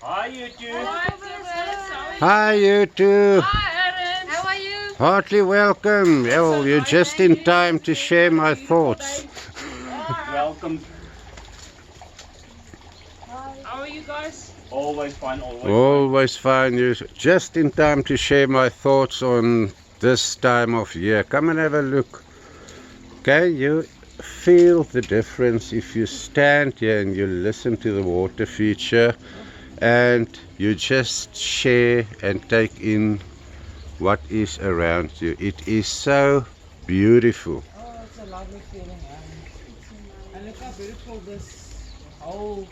Hi, you two. Hi, you two. Hi, Aaron. How are you? Heartily welcome. Well, you're just in time to share my thoughts. Welcome. How are you guys? Always fun, always fun. Always fine. You're just in time to share my thoughts on this time of year. Come and have a look. Can you feel the difference if you stand here and you listen to the water feature and you just share and take in what is around you? It is so beautiful. Oh, it's a lovely feeling, Aaron. And look how beautiful this whole...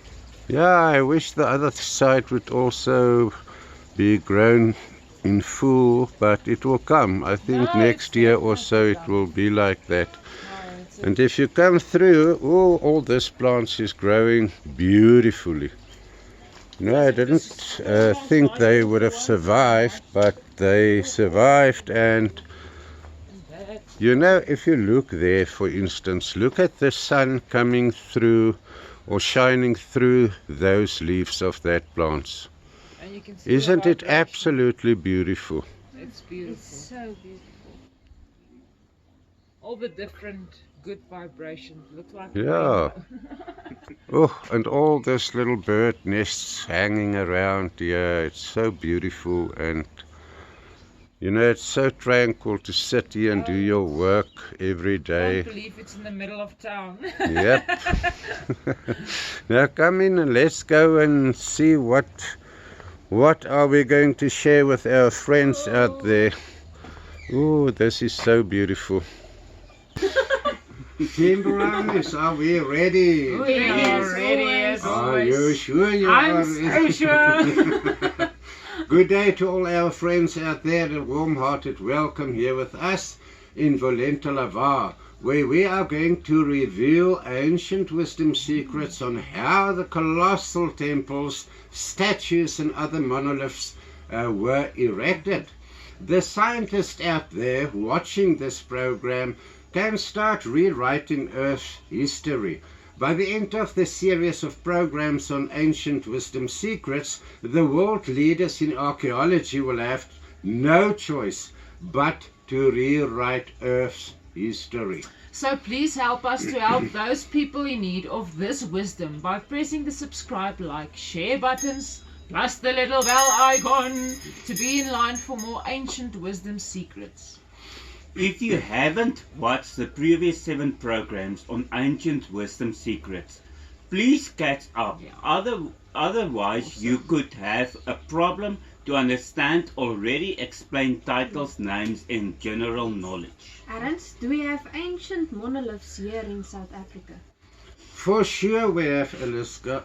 Yeah, I wish the other side would also be grown in full, but it will come. I think next year or so it will be like that. And if you come through, all this plants is growing beautifully. No, I didn't think they would have survived, but they survived. And you know, if you look there, for instance, look at the sun coming through or shining through those leaves of that plants. And you can see Isn't it absolutely beautiful? It's beautiful. It's so beautiful. All the different good vibrations. Looks like Yeah. Oh, and all those little bird nests hanging around here. It's so beautiful, and you know, it's so tranquil to sit here and do your work every I day. can't believe it's in the middle of town. Yep. Now come in and let's go and see what are we going to share with our friends out there. Oh, this is so beautiful. Timberlanders, are we ready? We are ready as Are always. you sure you I'm are? so sure. Good day to all our friends out there. A warm-hearted welcome here with us in Volenta, where we are going to reveal ancient wisdom secrets on how the colossal temples, statues and other monoliths were erected. The scientists out there watching this program can start rewriting Earth's history. By the end of the series of programs on ancient wisdom secrets, the world leaders in archaeology will have no choice but to rewrite Earth's history. So please help us to help those people in need of this wisdom by pressing the subscribe, like, share buttons, plus the little bell icon to be in line for more ancient wisdom secrets. If you haven't watched the previous 7 programs on ancient wisdom secrets, please catch up. Otherwise, you could have a problem to understand already explained titles, names, and general knowledge. Aaron, do we have ancient monoliths here in South Africa? For sure we have, Eliska.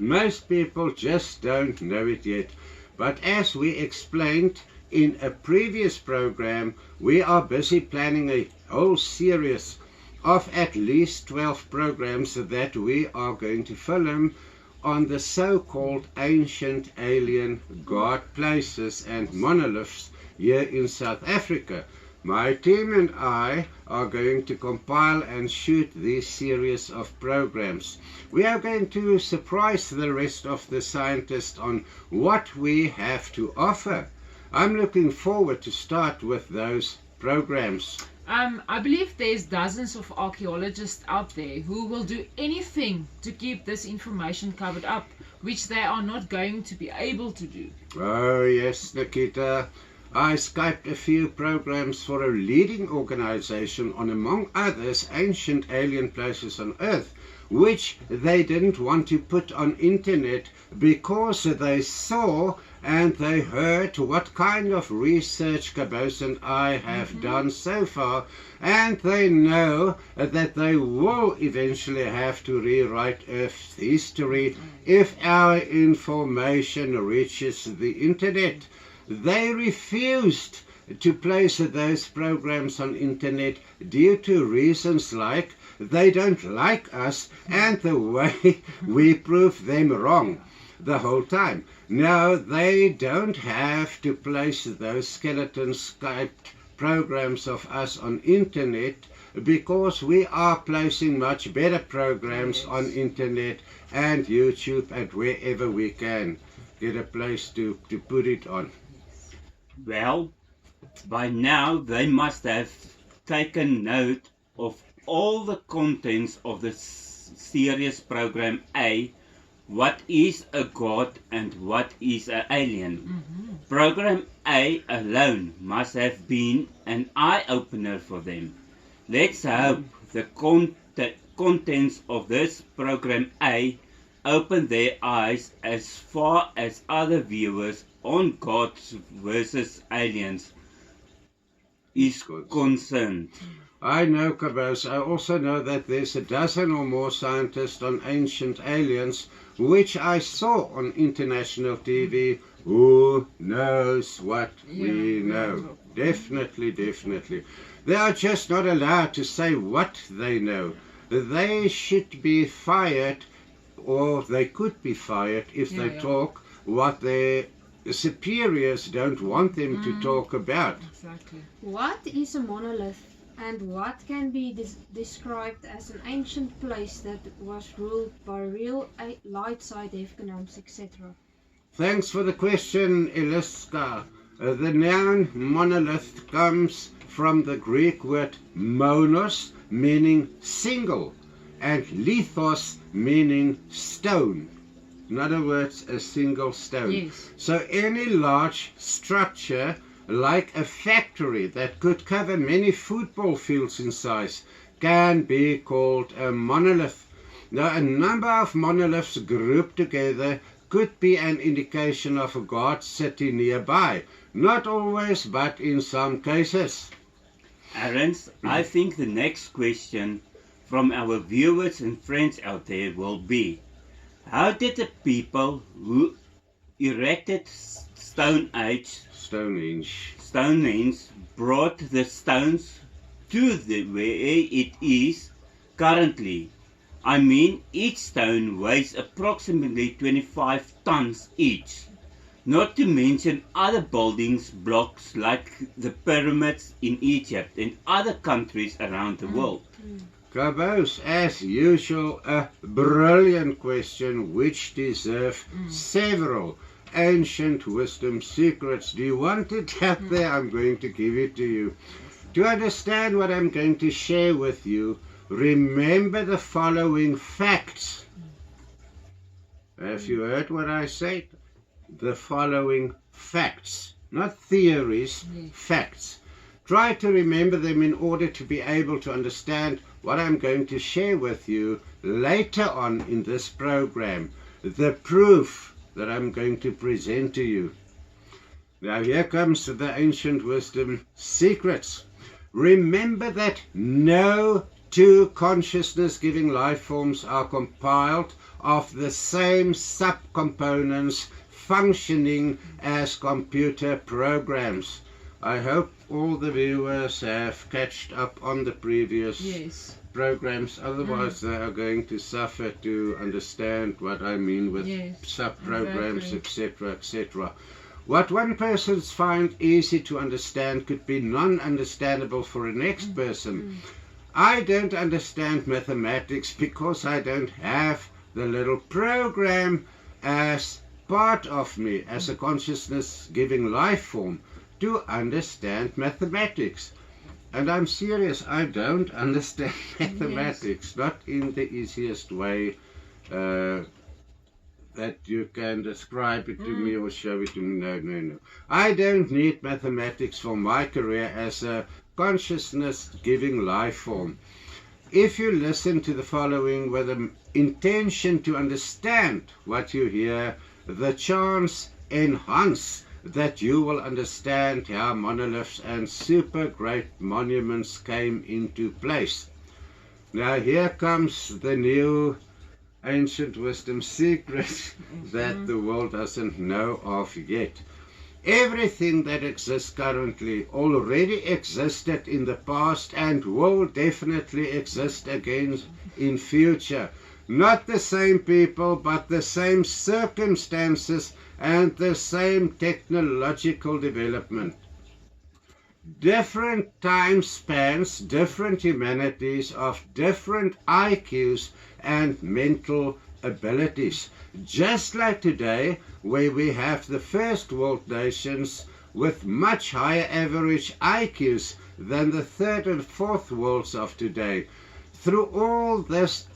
Most people just don't know it yet. But as we explained in a previous program, we are busy planning a whole series of at least 12 programs that we are going to film on the so-called ancient alien god places and monoliths here in South Africa. My team and I are going to compile and shoot this series of programs. We are going to surprise the rest of the scientists on what we have to offer. I'm looking forward to start with those programs. I believe there's dozens of archaeologists out there who will do anything to keep this information covered up, which they are not going to be able to do. Oh yes, Nikita. I Skyped a few programs for a leading organization on, among others, ancient alien places on Earth, which they didn't want to put on internet because they saw and they heard what kind of research Cabos and I have done so far, and they know that they will eventually have to rewrite Earth's history if our information reaches the internet. They refused to place those programs on internet due to reasons like they don't like us and the way we prove them wrong the whole time. No, they don't have to place those skeleton Skyped programs of us on internet because we are placing much better programs on internet and YouTube and wherever we can. get a place to put it on. Well, by now they must have taken note of all the contents of the series program A, what is a god and what is an alien. Program A alone must have been an eye-opener for them. Let's hope the contents of this program A open their eyes as far as other viewers on gods versus aliens is concerned. I know, Cabos. I also know that there's a dozen or more scientists on ancient aliens, which I saw on international TV. Who knows what we know? Definitely, definitely. They are just not allowed to say what they know. They should be fired, or they could be fired if they talk what their superiors don't want them to talk about. Exactly. What is a monolith, and what can be described as an ancient place that was ruled by real light-side economics, etc.? Thanks for the question, Eliska. The noun monolith comes from the Greek word monos, meaning single, and lithos, meaning stone. In other words, a single stone. Yes. So any large structure, like a factory that could cover many football fields in size, can be called a monolith. Now, a number of monoliths grouped together could be an indication of a god city nearby. Not always, but in some cases. Aaron's, I think the next question from our viewers and friends out there will be, how did the people who erected Stonehenge brought the stones to where it is currently? I mean, each stone weighs approximately 25 tons each. Not to mention other buildings blocks like the pyramids in Egypt and other countries around the world. Cabos, as usual, a brilliant question which deserves several ancient wisdom secrets. Do you want it out there? I'm going to give it to you. To understand what I'm going to share with you, remember the following facts. Have you heard what I said? The following facts, not theories, facts. Try to remember them in order to be able to understand what I'm going to share with you later on in this program, the proof that I'm going to present to you. Now here comes the ancient wisdom secrets. Remember that no two consciousness-giving life forms are compiled of the same subcomponents functioning as computer programs. I hope all the viewers have catched up on the previous programs, otherwise they are going to suffer to understand what I mean with sub-programs, etc., etc. What one person finds easy to understand could be non-understandable for a next person. I don't understand mathematics because I don't have the little program as part of me, as a consciousness-giving life form, to understand mathematics. And I'm serious, I don't understand mathematics, not in the easiest way that you can describe it to me or show it to me. No. I don't need mathematics for my career as a consciousness-giving life form. If you listen to the following with an intention to understand what you hear, the chance enhance that you will understand how monoliths and super great monuments came into place. Now here comes the new ancient wisdom secret that the world doesn't know of yet. Everything that exists currently already existed in the past and will definitely exist again in future. Not the same people, but the same circumstances and the same technological development. Different time spans, different humanities of different IQs and mental abilities. Just like today, where we have the first world nations with much higher average IQs than the third and fourth worlds of today. Through all this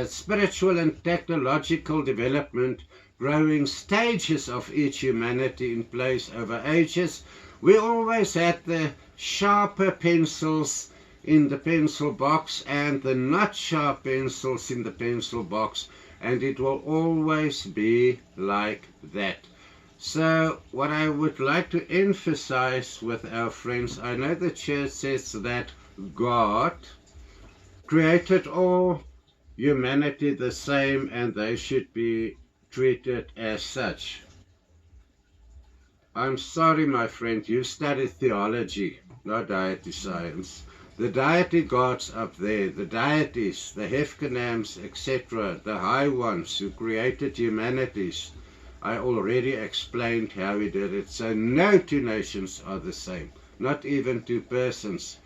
spiritual and technological development, growing stages of each humanity in place over ages, we always had the sharper pencils in the pencil box and the not sharp pencils in the pencil box, and it will always be like that. So what I would like to emphasize with our friends, I know the church says that God created all humanity the same and they should be treated as such. I'm sorry, my friend, you studied theology, not deity science. The deity gods up there, the deities, the Hefkanams, etc., the high ones who created humanities, I already explained how he did it. So no two nations are the same, not even two persons.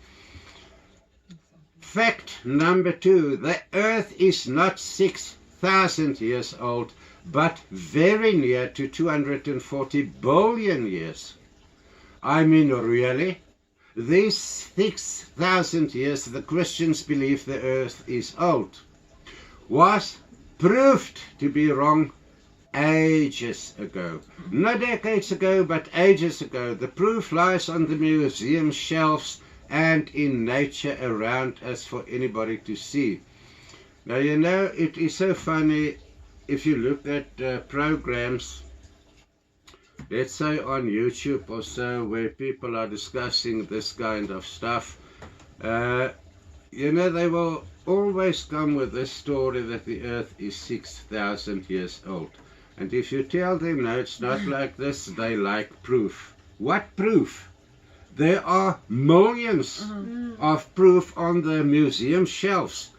Fact number 2, the earth is not 6,000 years old, but very near to 240 billion years. I mean, really? These 6,000 years the Christians believe the earth is old was proved to be wrong ages ago. Not decades ago, but ages ago. The proof lies on the museum shelves and in nature around us for anybody to see. Now, you know, it is so funny if you look at programs, let's say on YouTube or so, where people are discussing this kind of stuff, you know, they will always come with this story that the earth is 6,000 years old. And if you tell them, no, it's not like this, they like proof. What proof? There are millions of proof on the museum shelves.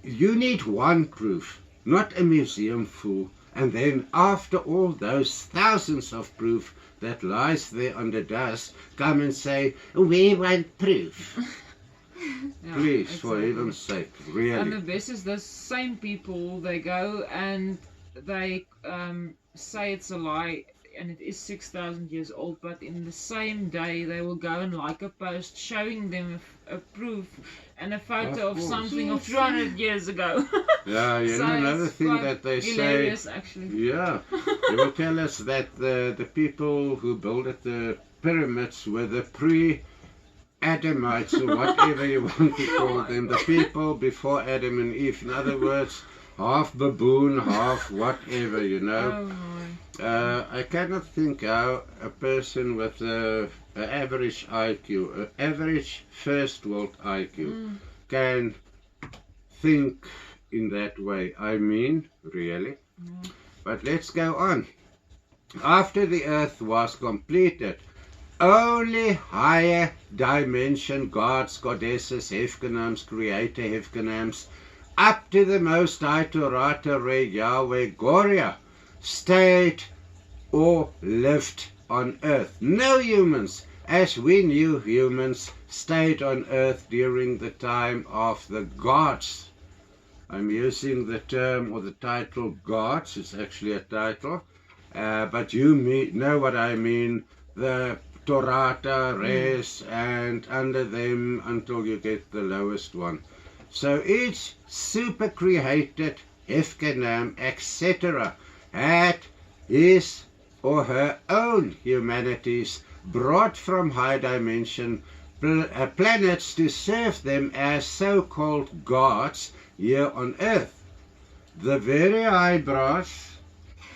You need one proof, not a museum full. And then after all those thousands of proof that lies there under dust, come and say, we want proof. Yeah, Please, exactly. for heaven's sake, really. And the best is the same people, they go and they say it's a lie and it is 6,000 years old, but in the same day they will go and like a post showing them a proof and a photo of course. something of Yes. 200 years ago. Yeah, you So know, another it's thing quite that they hilarious, say, actually. yeah, they will tell us that the people who built the pyramids were the pre-Adamites, or whatever you want to call them, the people before Adam and Eve. In other words, half baboon, half whatever, you know. Oh my. I cannot think how a person with an average IQ, an average first world IQ, can think in that way. I mean, really. But let's go on. After the earth was completed, only higher dimension gods, goddesses, Hefkanams, creator Hefkanams, up to the most high Torata Re Yahweh Goria, stayed or lived on earth. No humans, as we knew humans, stayed on earth during the time of the gods. I'm using the term or the title gods, it's actually a title, but you know what I mean, the Torata, Res, and under them until you get the lowest one. So each super created Hefkanam, etc., had his or her own humanities brought from high dimension planets to serve them as so-called gods here on earth. The very eyebrows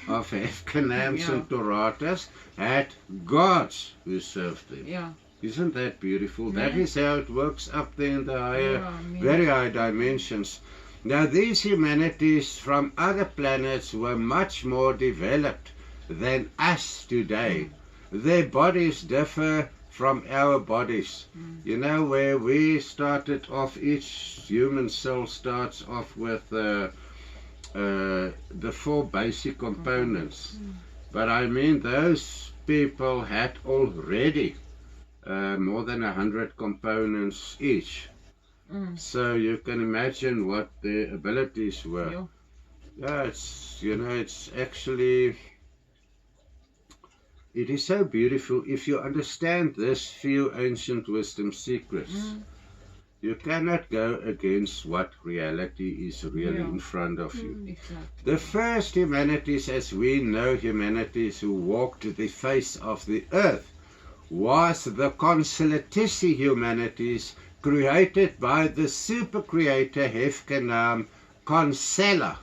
of Hefkanams and Toratas had gods who served them. Yeah. Isn't that beautiful? Yeah. That is how it works up there in the higher, Yeah, I mean- very high dimensions. Now these humanities from other planets were much more developed than us today. Their bodies differ from our bodies. You know, where we started off, each human cell starts off with the 4 basic components. But I mean, those people had already more than 100 components each. So you can imagine what their abilities were. Yeah. Yeah, it's, you know, it's actually, it is so beautiful if you understand this few ancient wisdom secrets. You cannot go against what reality is really Yeah. in front of you. Exactly. The first humanities, as we know humanities who walked the face of the earth, was the consolatici humanities created by the super creator Hefkenam Consella.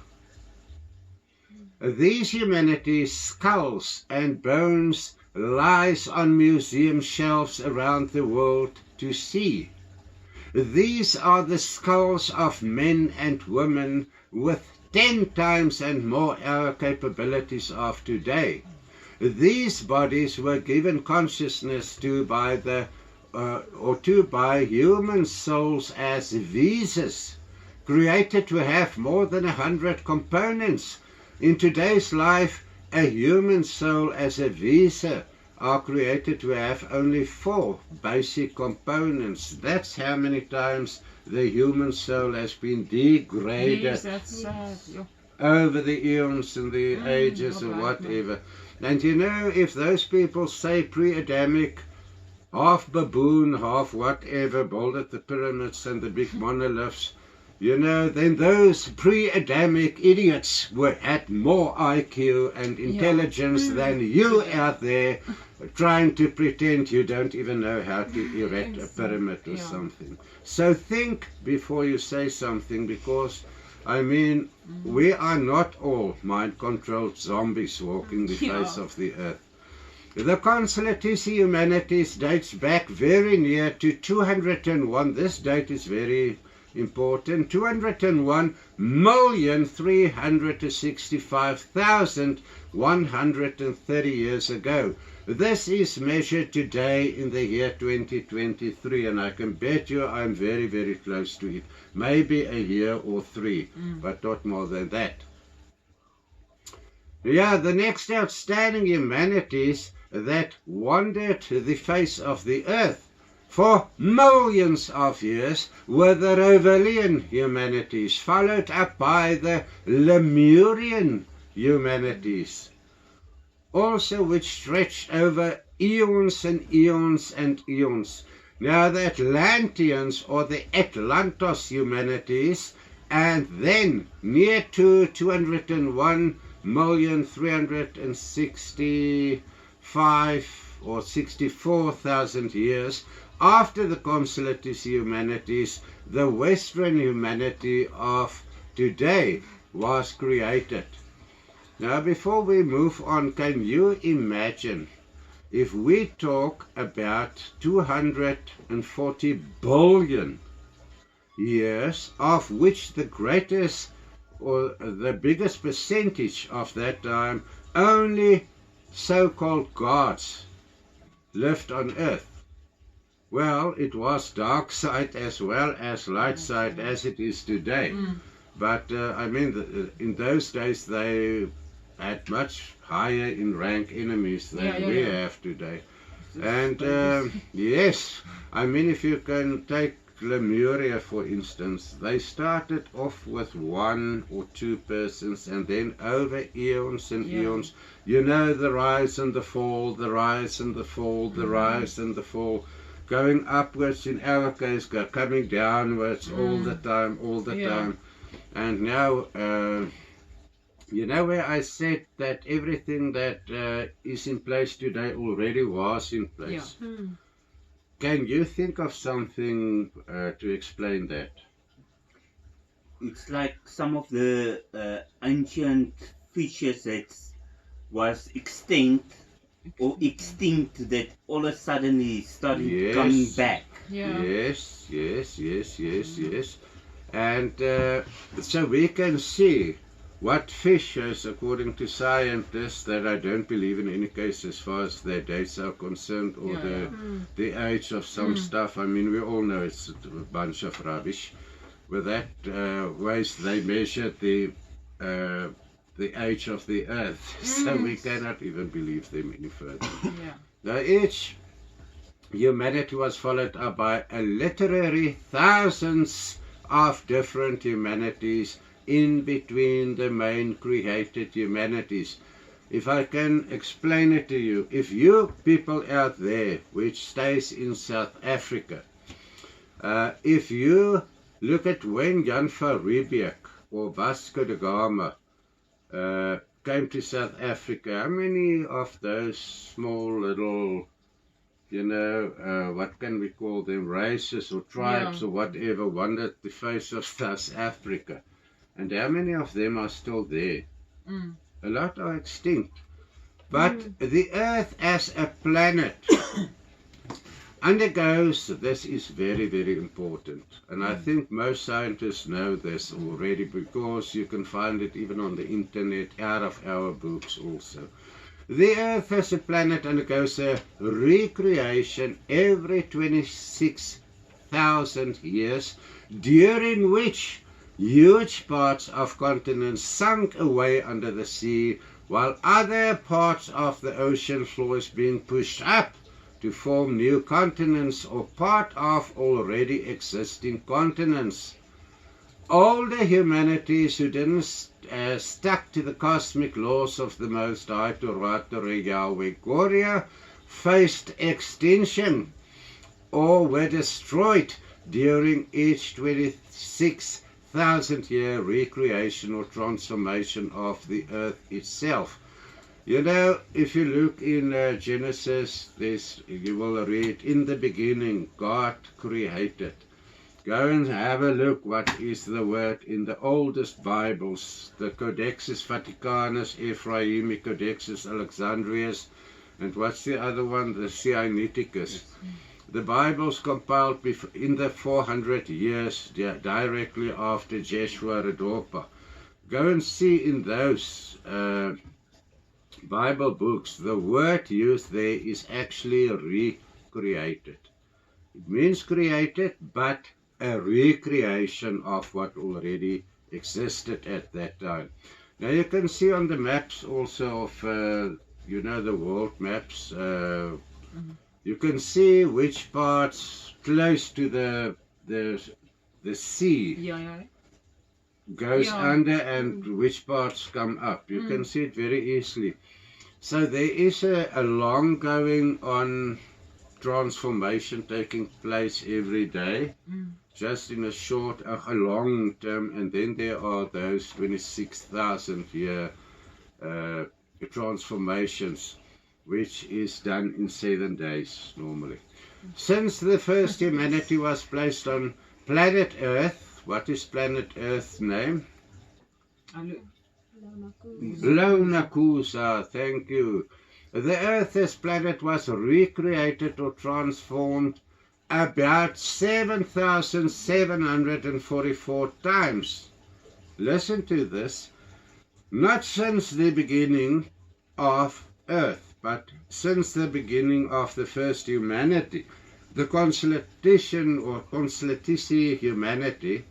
These humanities' skulls and bones lies on museum shelves around the world to see. These are the skulls of men and women with 10 times and more our capabilities of today. These bodies were given consciousness to by human souls as visas, created to have more than 100 components. In today's life, a human soul as a visa are created to have only 4 basic components. That's how many times the human soul has been degraded. Yes, that's sad. Yeah. Over the eons and the ages or whatever. And you know, if those people say pre-Adamic, half baboon, half whatever, built the pyramids and the big monoliths, you know, then those pre-Adamic idiots had more IQ and intelligence than you out there trying to pretend you don't even know how to erect a pyramid or something. So think before you say something, because, I mean, we are not all mind-controlled zombies walking the face of the earth. The consolatici humanities dates back very near to 201. This date is very important. 201,365,130 years ago. This is measured today in the year 2023, and I can bet you I'm very, very close to it. Maybe a year or 3, but not more than that. Yeah, the next outstanding humanities that wandered the face of the earth for millions of years were the Rovelian humanities, followed up by the Lemurian humanities, also which stretched over eons and eons and eons. Now the Atlanteans, or the Atlantos humanities, and then near to 201,365 or 64,000 years after the consolatici humanities, the Western humanity of today was created. Now, before we move on, can you imagine if we talk about 240 billion years, of which the greatest or the biggest percentage of that time, only so-called gods lived on earth? Well, it was dark side as well as light side as it is today. But I mean, in those days they had much higher in rank enemies than we have today. And yes, I mean, if you can take Lemuria, for instance, they started off with 1 or 2 persons, and then over eons and eons, you know, the rise and the fall, the rise and the fall, the rise and the fall, going upwards in our case, coming downwards all the time, time. And now, you know where I said that everything that is in place today already was in place? Can you think of something to explain that? It's like some of the ancient fishes that was extinct that all of a sudden started coming back. Yes. And so we can see what fishes, according to scientists, that I don't believe in any case as far as their dates are concerned, or the age of some stuff. I mean, we all know it's a bunch of rubbish. With that ways they measured the age of the earth, so we cannot even believe them any further. Now each humanity was followed up by a literary thousands of different humanities in between the main created humanities. If I can explain it to you, if you people out there which stays in South Africa, if you look at when Jan van Riebeeck or Vasco da Gama came to South Africa, how many of those small little, what can we call them, races or tribes or whatever, wandered the face of South Africa? And how many of them are still there? A lot are extinct. But the Earth as a planet undergoes, this is very, very important. And I think most scientists know this already, because you can find it even on the internet, out of our books also. The Earth as a planet undergoes a recreation every 26,000 years, during which huge parts of continents sunk away under the sea, while other parts of the ocean floor is being pushed up to form new continents or part of already existing continents. Older humanities who didn't stuck to the cosmic laws of the Most High, Torah, Yahweh, Gloria, faced extinction or were destroyed during each 26,000-year recreation or transformation of the earth itself. If you look in Genesis, you will read, in the beginning God created. Go and have a look what is the word in the oldest Bibles, the Codexus Vaticanus, Ephraimi, Codexus Alexandrius, and what's the other one? The Sinaiticus. The Bible's compiled in the 400 years directly after Joshua Redorpa. Go and see in those Bible books, the word used there is actually recreated. It means created, but a recreation of what already existed at that time. Now you can see on the maps also of, the world maps, you can see which parts close to the sea goes under and which parts come up. You can see it very easily. So there is a long going on transformation taking place every day, just in a long term, and then there are those 26,000 year transformations, which is done in 7 days normally. Since the first humanity was placed on planet Earth, what is planet Earth's name? Lonakusa, thank you. The Earth as planet was recreated or transformed about 7,744 times. Listen to this. Not since the beginning of Earth, but since the beginning of the first humanity. The constellation or constellatici humanity,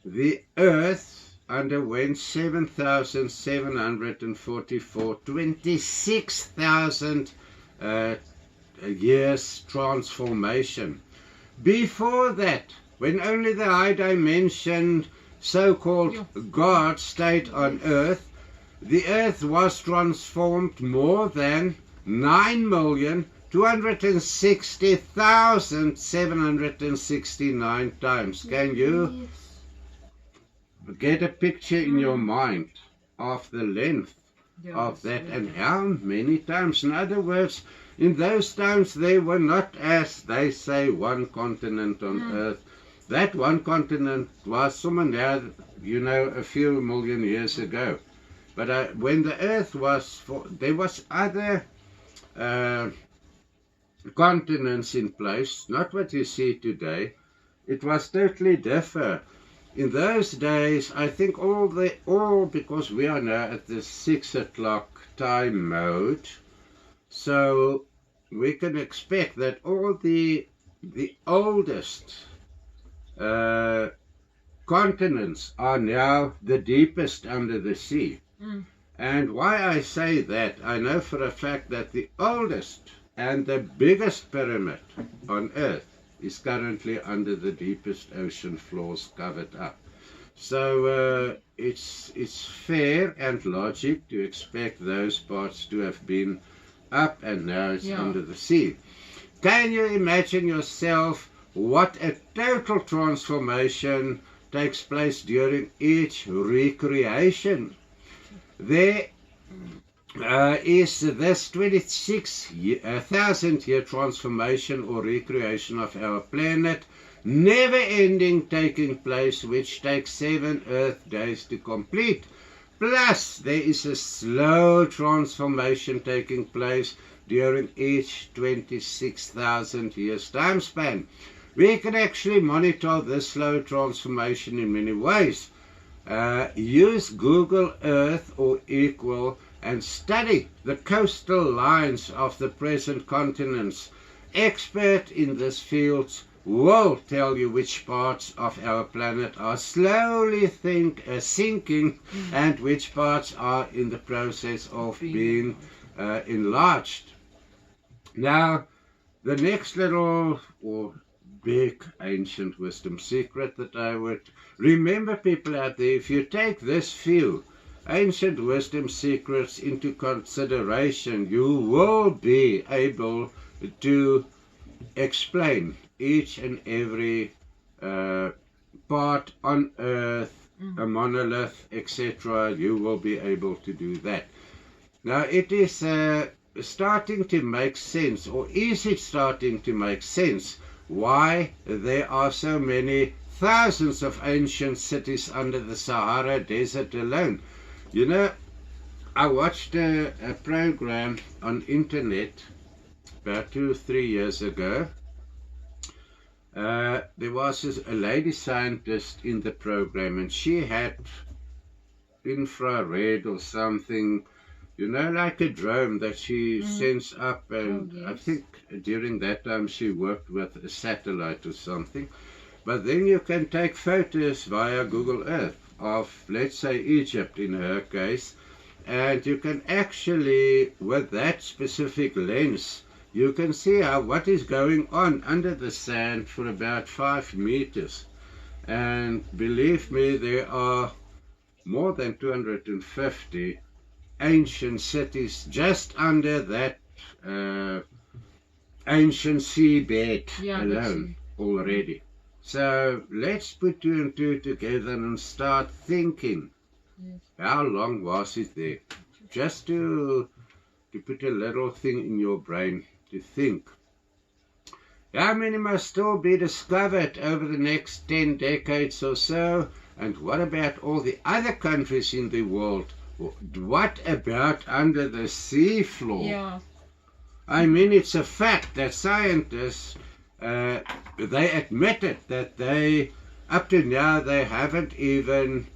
the Earth underwent 7,744, 26,000 years transformation. Before that, when only the high dimension so-called God stayed on Earth, the Earth was transformed more than 9,260,769 times. Can you get a picture in your mind of the length of that and how many times? In other words, in those times there were not, as they say, one continent on Earth. That one continent was somewhere now, a few million years ago. But when the Earth was, there was other continents in place, not what you see today. It was totally different. In those days, I think all because we are now at the 6 o'clock time mode, so we can expect that all the oldest continents are now the deepest under the sea. And why I say that, I know for a fact that the oldest and the biggest pyramid on Earth is currently under the deepest ocean floors, covered up. So it's fair and logic to expect those parts to have been up and now it's under the sea. Can you imagine yourself what a total transformation takes place during each recreation? There is this 26,000-year transformation or recreation of our planet, never ending, taking place, which takes 7 Earth days to complete. Plus, there is a slow transformation taking place during each 26,000 years time span. We can actually monitor this slow transformation in many ways. Use Google Earth or Equal and study the coastal lines of the present continents. Experts in this field will tell you which parts of our planet are slowly sinking and which parts are in the process of being enlarged. Now, the next little or big ancient wisdom secret that I would remember, people out there, if you take this few ancient wisdom secrets into consideration, you will be able to explain each and every part on Earth, a monolith, etc. You will be able to do that. Now it is starting to make sense, or is it starting to make sense, why there are so many thousands of ancient cities under the Sahara Desert alone. You know, I watched a program on internet about 2 or 3 years ago. There was a lady scientist in the program, and she had infrared or something, you know, like a drone that she sends up, and I think during that time she worked with a satellite or something. But then you can take photos via Google Earth of, let's say, Egypt in her case, and you can actually, with that specific lens, you can see what is going on under the sand for about 5 meters. And believe me, there are more than 250 ancient cities just under that ancient seabed alone already. So let's put 2 and 2 together and start thinking. How long was it there? Just to put a little thing in your brain to think. How many must still be discovered over the next 10 decades or so? And what about all the other countries in the world? What about under the sea floor? Yeah. I mean, it's a fact that scientists, they admitted that they, up to now, they haven't even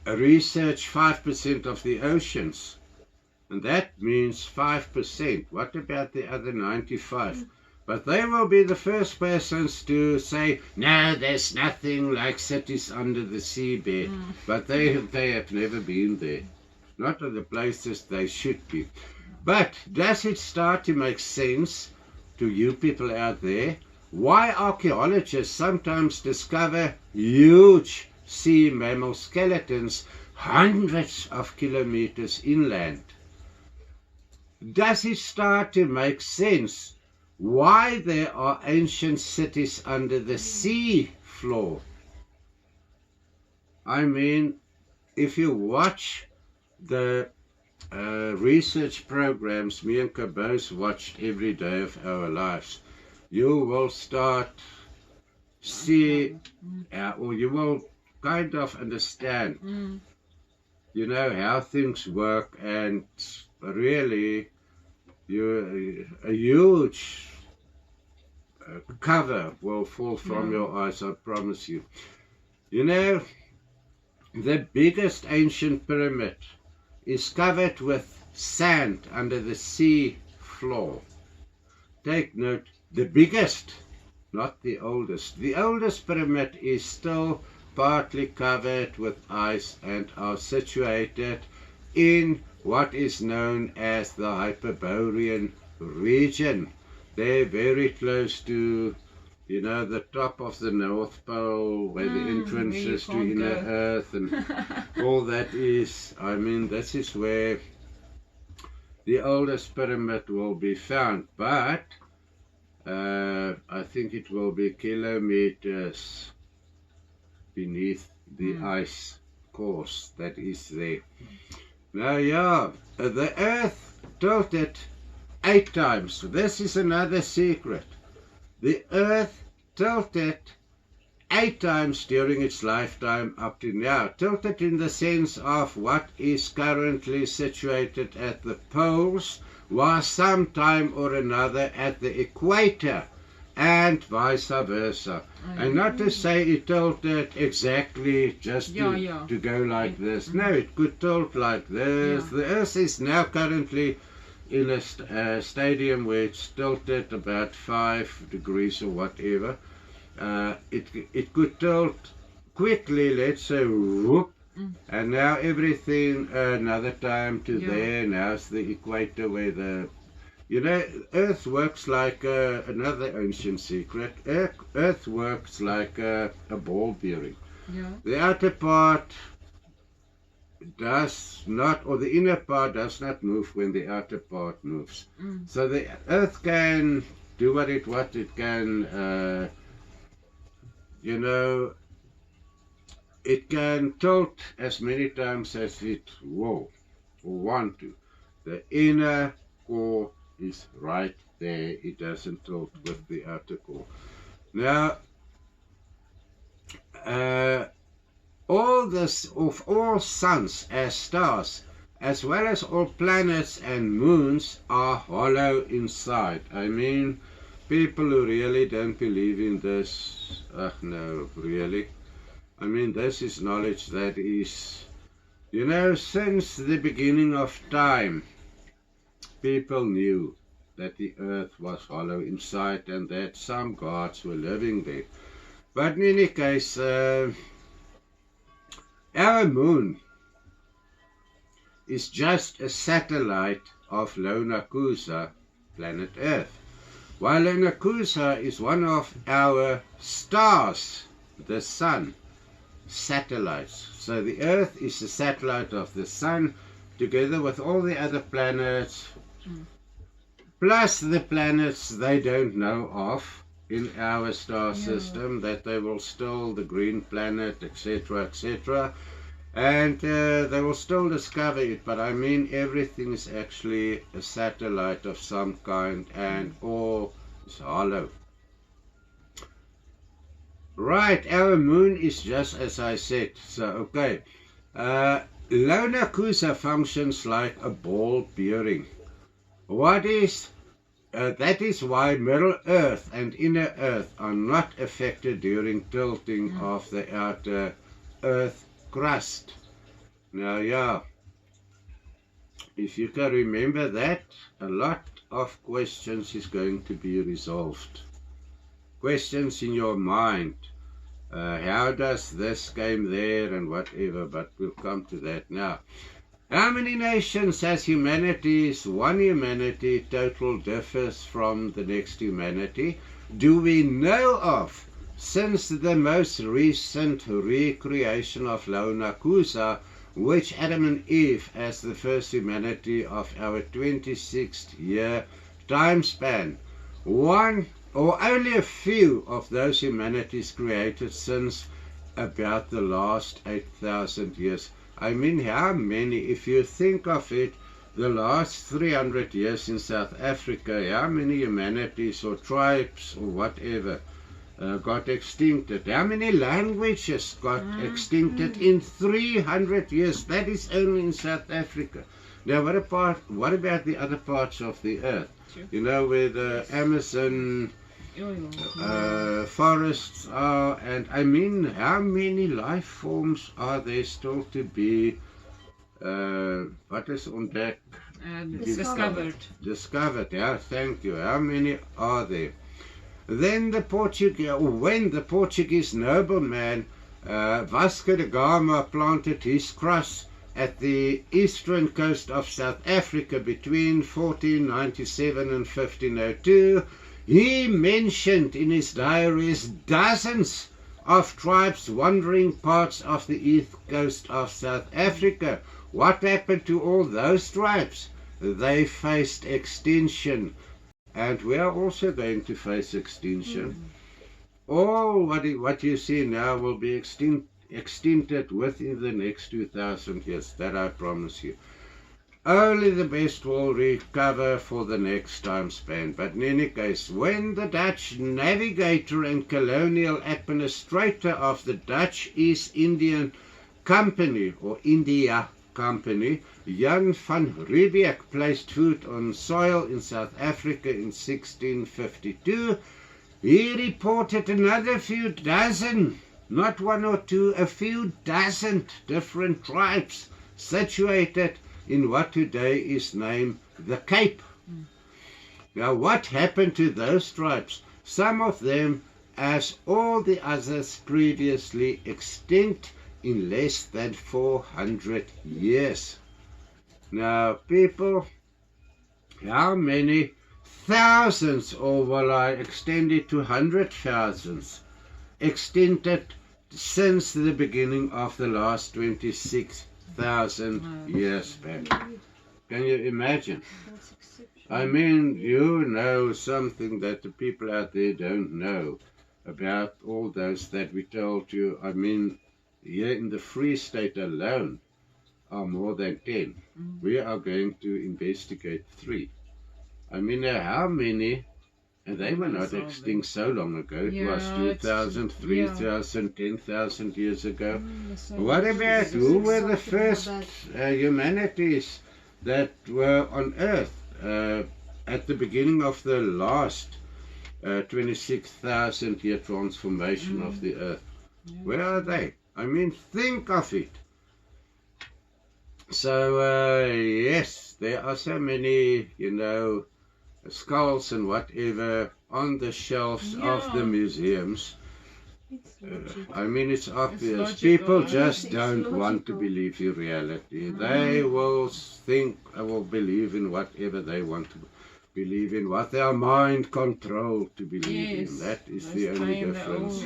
researched 5% of the oceans. And that means 5%. What about the other 95%? But they will be the first persons to say, no, there's nothing like cities under the seabed. But they have never been there. Not in the places they should be. But does it start to make sense to you people out there why archaeologists sometimes discover huge sea mammal skeletons hundreds of kilometers inland? Does it start to make sense why there are ancient cities under the sea floor? I mean, if you watch the research programs me and Cabos watched every day of our lives, you will start see, or you will kind of understand, you know, how things work, and really a huge cover will fall from your eyes, I promise you. You know, the biggest ancient pyramid is covered with sand under the sea floor. Take note, the biggest, not the oldest. The oldest pyramid is still partly covered with ice and are situated in what is known as the Hyperborean region. They're very close to You know, the top of the North Pole, where the entrance where you is to can't inner go. Earth, and all that is, I mean, this is where the oldest pyramid will be found. But I think it will be kilometers beneath the ice course that is there. Now, yeah, the Earth tilted 8 times. This is another secret. The Earth tilted 8 times during its lifetime up to now. Tilted in the sense of what is currently situated at the poles was sometime or another at the equator, and vice versa. And not to say it tilted exactly just to go like this. No, it could tilt like this. Yeah. The Earth is now currently in a stadium where it's tilted about 5 degrees or whatever. It could tilt quickly, let's say, whoop, and now everything another time to there. Now it's the equator where the, you know, Earth works like another ancient secret. Earth works like a ball bearing. Yeah. The outer part does not, or the inner part does not move when the outer part moves. So the Earth can do what it can, you know, it can tilt as many times as it will or want to. The inner core is right there. It doesn't tilt with the outer core. Now, all suns as stars, as well as all planets and moons, are hollow inside. I mean, people who really don't believe in this, no, really. I mean, this is knowledge that is, you know, since the beginning of time, people knew that the earth was hollow inside and that some gods were living there. But in any case, our moon is just a satellite of Lonakusa, planet Earth. While Lonakusa is one of our stars, the sun, satellites. So the Earth is a satellite of the sun, together with all the other planets, plus the planets they don't know of in our star system, that they will still, the green planet, etc., etc., and they will still discover it. But I mean, everything is actually a satellite of some kind, and all is hollow. Right, our moon is just as I said. So, okay. Lonakusa functions like a ball bearing. What is that is why Middle Earth and Inner Earth are not affected during tilting of the outer Earth crust. Now, yeah, if you can remember that, a lot of questions is going to be resolved. Questions in your mind. How does this came there and whatever, but we'll come to that now. How many nations has humanity? One humanity total differs from the next humanity. Do we know of, since the most recent recreation of Lonakusa, which Adam and Eve as the first humanity of our 26th year time span, one or only a few of those humanities created since about the last 8,000 years. I mean, how many, if you think of it, the last 300 years in South Africa, how many humanities or tribes or whatever got extincted? How many languages got extincted in 300 years? That is only in South Africa. Now, what about the other parts of the earth? Sure. You know, where the Amazon forests are, and I mean, how many life forms are there still to be what is ontdekt? Discovered, yeah, thank you. How many are there? Then when the Portuguese nobleman Vasco da Gama planted his cross at the eastern coast of South Africa between 1497 and 1502, He mentioned in his diaries dozens of tribes wandering parts of the east coast of South Africa. What happened to all those tribes? They faced extinction, and we are also going to face extinction. All what you see now will be extincted within the next 2,000 years, that I promise you. Only the best will recover for the next time span. But in any case, when the Dutch navigator and colonial administrator of the Dutch East Indian Company, or India Company, Jan van Riebeeck, placed foot on soil in South Africa in 1652, he reported another few dozen, not one or two, a few dozen different tribes situated in what today is named the Cape. Now, what happened to those tribes? Some of them, as all the others, previously extinct in less than 400 years. Now, people, how many thousands, or will I extend it to 100,000, extincted since the beginning of the last 26,000 years back? Can you imagine? I mean, you know something that the people out there don't know about all those that we told you. I mean, here in the Free State alone are more than 10. We are going to investigate 3. I mean, how many? And they were not extinct so long ago. It was 2,000, 3,000, 10,000 years ago. What about who were the first humanities that were on Earth at the beginning of the last 26,000 year transformation of the Earth? Where are they? I mean, think of it. So, yes, there are so many, you know, skulls and whatever on the shelves of the museums. I mean, it's obvious. People just don't want to believe in reality. They will think, will believe in whatever they want to believe in, what their mind controlled to believe in. That is the only difference.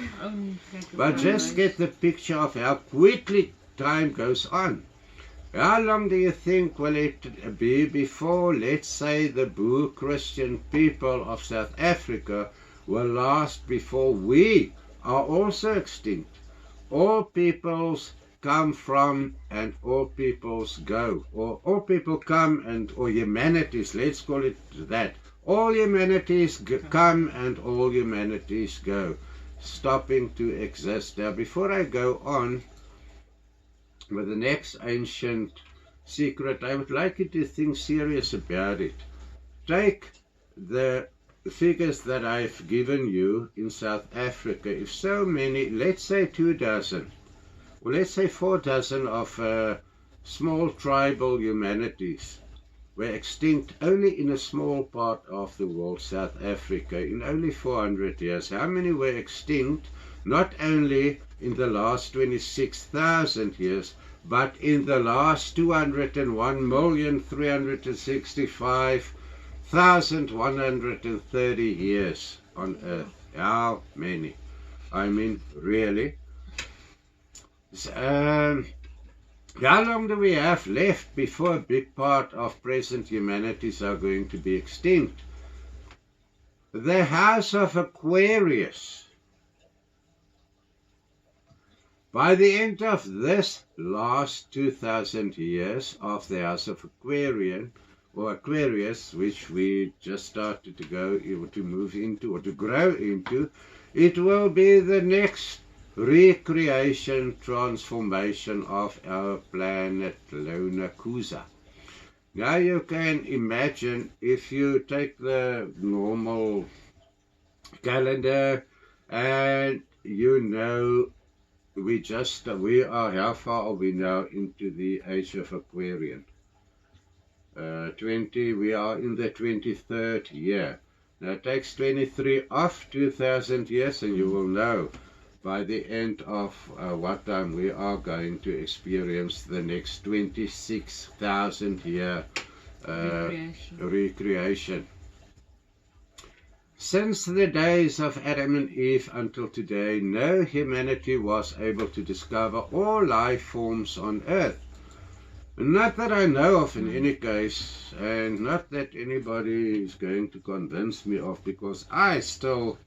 But just get the picture of how quickly time goes on. How long do you think will it be before, let's say, the Boer Christian people of South Africa will last before we are also extinct? All peoples come from and all peoples go. Or all people come and, or humanities, let's call it that. All humanities come and all humanities go, stopping to exist. Now, before I go on with the next ancient secret, I would like you to think serious about it. Take the figures that I've given you in South Africa. If so many, let's say 2 dozen, or let's say 4 dozen of small tribal humanities were extinct only in a small part of the world, South Africa, in only 400 years. How many were extinct not only in the last 26,000 years, but in the last 201,365,130 years on Earth? How many? I mean, really? How long do we have left before a big part of present humanities are going to be extinct? The House of Aquarius. By the end of this last 2,000 years of the House of Aquarius, which we just started to go to move into or to grow into, it will be the next recreation, transformation of our planet Lona Kusa. Now you can imagine, if you take the normal calendar and you know we are, how far are we now into the age of Aquarian? We are in the 23rd year. Now it takes 23 off 2,000 years and you will know by the end of what time we are going to experience the next 26,000 year recreation. Since the days of Adam and Eve until today, no humanity was able to discover all life forms on earth. Not that I know of in any case, and not that anybody is going to convince me of, because I still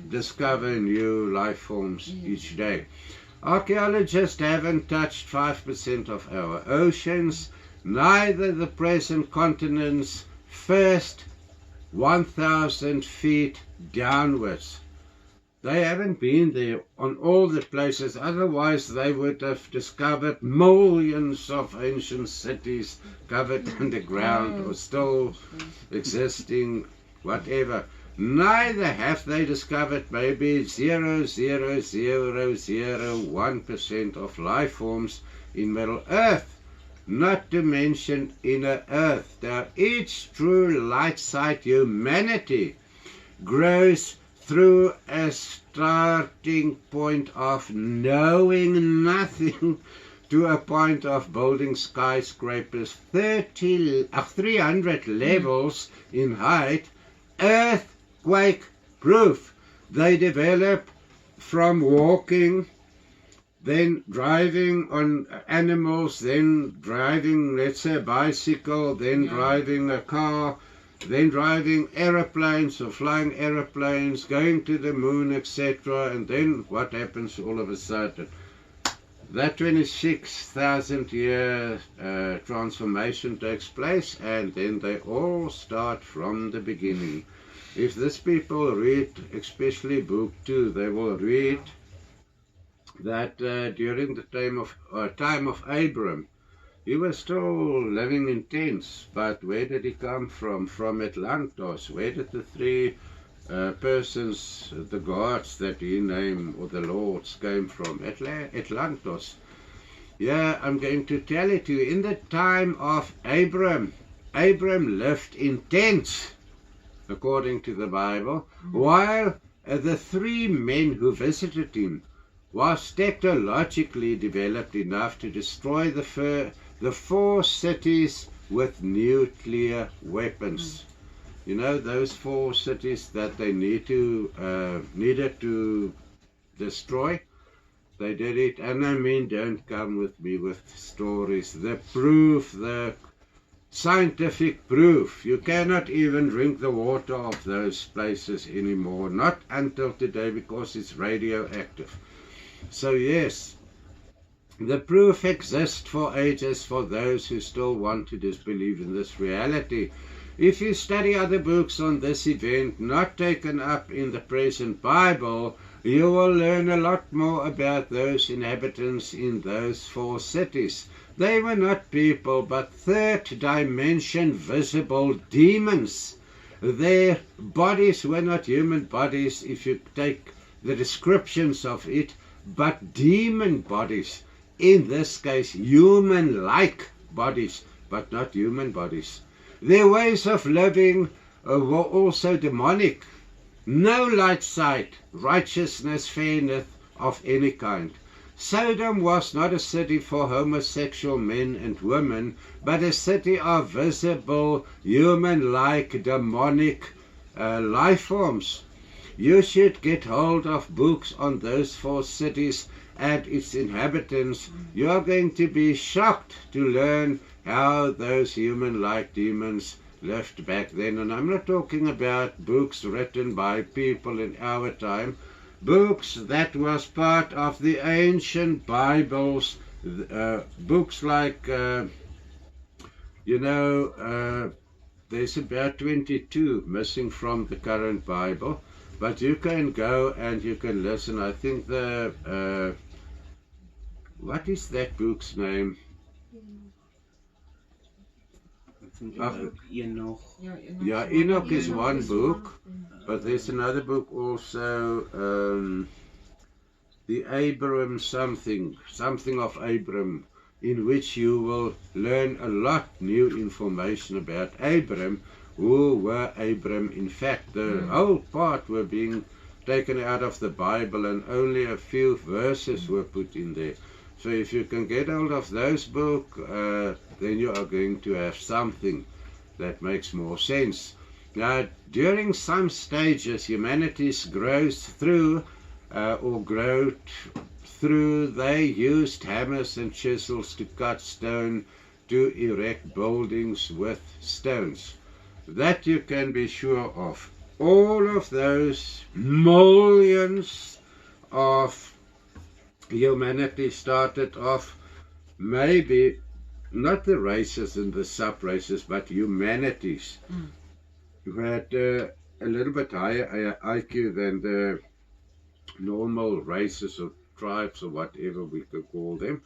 discover new life forms each day. Archaeologists haven't touched 5% of our oceans, neither the present continents first 1,000 feet downwards. They haven't been there on all the places, otherwise they would have discovered millions of ancient cities covered underground or still existing, whatever. Neither have they discovered maybe 0.00001% of life forms in Middle Earth, not to mention inner Earth. Now, each true light side humanity grows through a starting point of knowing nothing to a point of building skyscrapers 300 levels in height, earthquake proof. They develop from walking, then driving on animals, then driving, let's say, a bicycle, then driving a car, then driving aeroplanes or flying aeroplanes, going to the moon, etc. And then what happens all of a sudden? That 26,000 year transformation takes place, and then they all start from the beginning. If these people read, especially Book 2, they will read that during the time of Abram, he was still living in tents, but where did he come from? From Atlantis. Where did the three persons, the gods that he named, or the lords, came from? Atlantis. Yeah, I'm going to tell it to you. In the time of Abram lived in tents, according to the Bible, while the three men who visited him was technologically developed enough to destroy the four cities with nuclear weapons. You know, those four cities that they needed to destroy. They did it, and I mean, don't come with me with stories. The proof, the scientific proof. You cannot even drink the water of those places anymore, not until today, because it's radioactive. So yes, the proof exists for ages for those who still want to disbelieve in this reality. If you study other books on this event not taken up in the present Bible, you will learn a lot more about those inhabitants in those four cities. They were not people, but third dimension visible demons. Their bodies were not human bodies, if you take the descriptions of it, but demon bodies. In this case, human-like bodies, but not human bodies. Their ways of living were also demonic. No light side, righteousness, fairness of any kind. Sodom was not a city for homosexual men and women, but a city of visible, human-like, demonic life forms. You should get hold of books on those four cities and its inhabitants. You are going to be shocked to learn how those human-like demons lived back then. And I'm not talking about books written by people in our time, books that was part of the ancient Bibles, books like, there's about 22 missing from the current Bible, but you can go and you can listen. I think what is that book's name? Enoch. Yeah, Enoch is one book, but there's another book also, the Abram something of Abram, in which you will learn a lot new information about Abram, who were Abram. In fact, the whole part were being taken out of the Bible, and only a few verses were put in there. So if you can get hold of those books, then you are going to have something that makes more sense. Now, during some stages, humanities grows through they used hammers and chisels to cut stone to erect buildings with stones. That you can be sure of. All of those millions of humanity started off, maybe not the races and the sub-races, but humanities who had a little bit higher IQ than the normal races or tribes or whatever we could call them.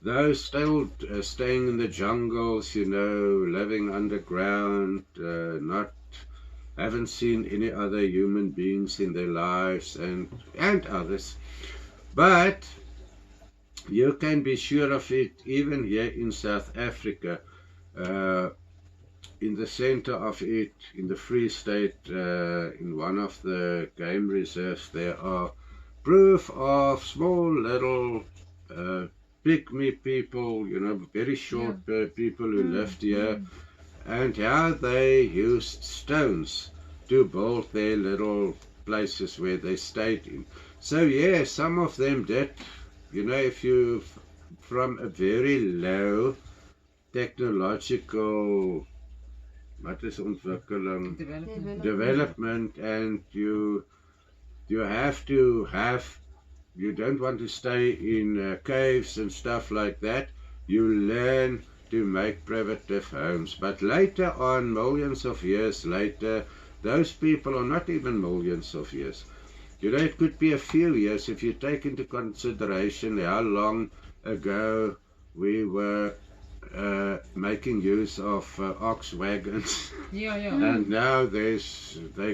Those still staying in the jungles, living underground, haven't seen any other human beings in their lives, and others. But you can be sure of it, even here in South Africa, in the center of it, in the Free State, in one of the game reserves, there are proof of small little pygmy people, very short people who lived here, and how they used stones to build their little places where they stayed in. So yeah, some of them did, if you from a very low technological development, and you don't want to stay in caves and stuff like that. You learn to make primitive homes. But later on, millions of years later, those people are not even millions of years. It could be a few years if you take into consideration how long ago we were making use of ox wagons. And now they're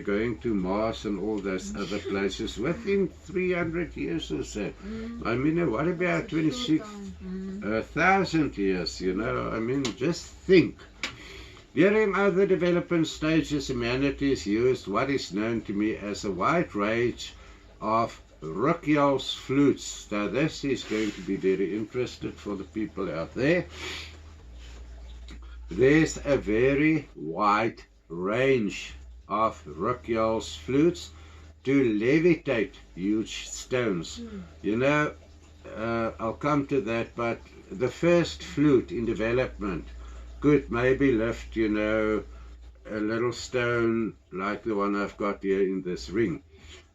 going to Mars and all those other places within 300 years or so. I mean, what about 26,000 years, just think. During other development stages, humanity has used what is known to me as a wide range of Ruckel's flutes. Now this is going to be very interesting for the people out there. There's a very wide range of Ruckel's flutes to levitate huge stones. I'll come to that, but the first flute in development could maybe lift, a little stone like the one I've got here in this ring.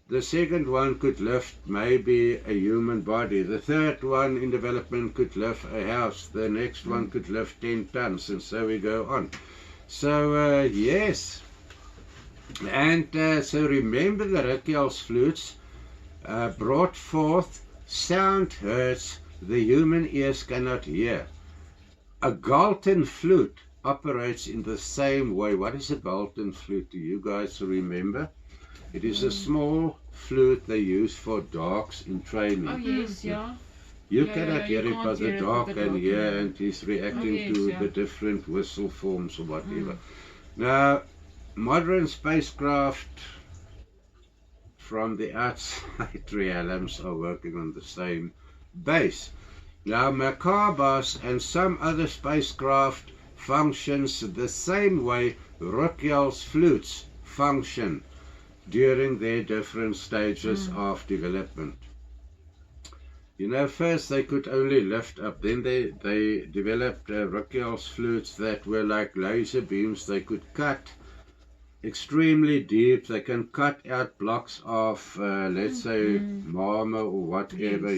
The second one could lift maybe a human body. The third one in development could lift a house. The next one could lift 10 tons, and so we go on. So, yes. And so remember, the Ruckel's flutes brought forth sound hertz the human ears cannot hear. A Galton flute operates in the same way. What is a Galton flute? Do you guys remember? It is a small flute they use for dogs in training. Oh yes, yeah. You cannot hear it, but the dog can hear, and he's reacting to the different whistle forms or whatever. Now, modern spacecraft from the outside realms are working on the same base. Now, Merkabah's and some other spacecraft functions the same way Ruckel's flutes function during their different stages of development. First they could only lift up, then they developed Ruckel's flutes that were like laser beams. They could cut extremely deep. They can cut out blocks of, let's say, marmor or whatever,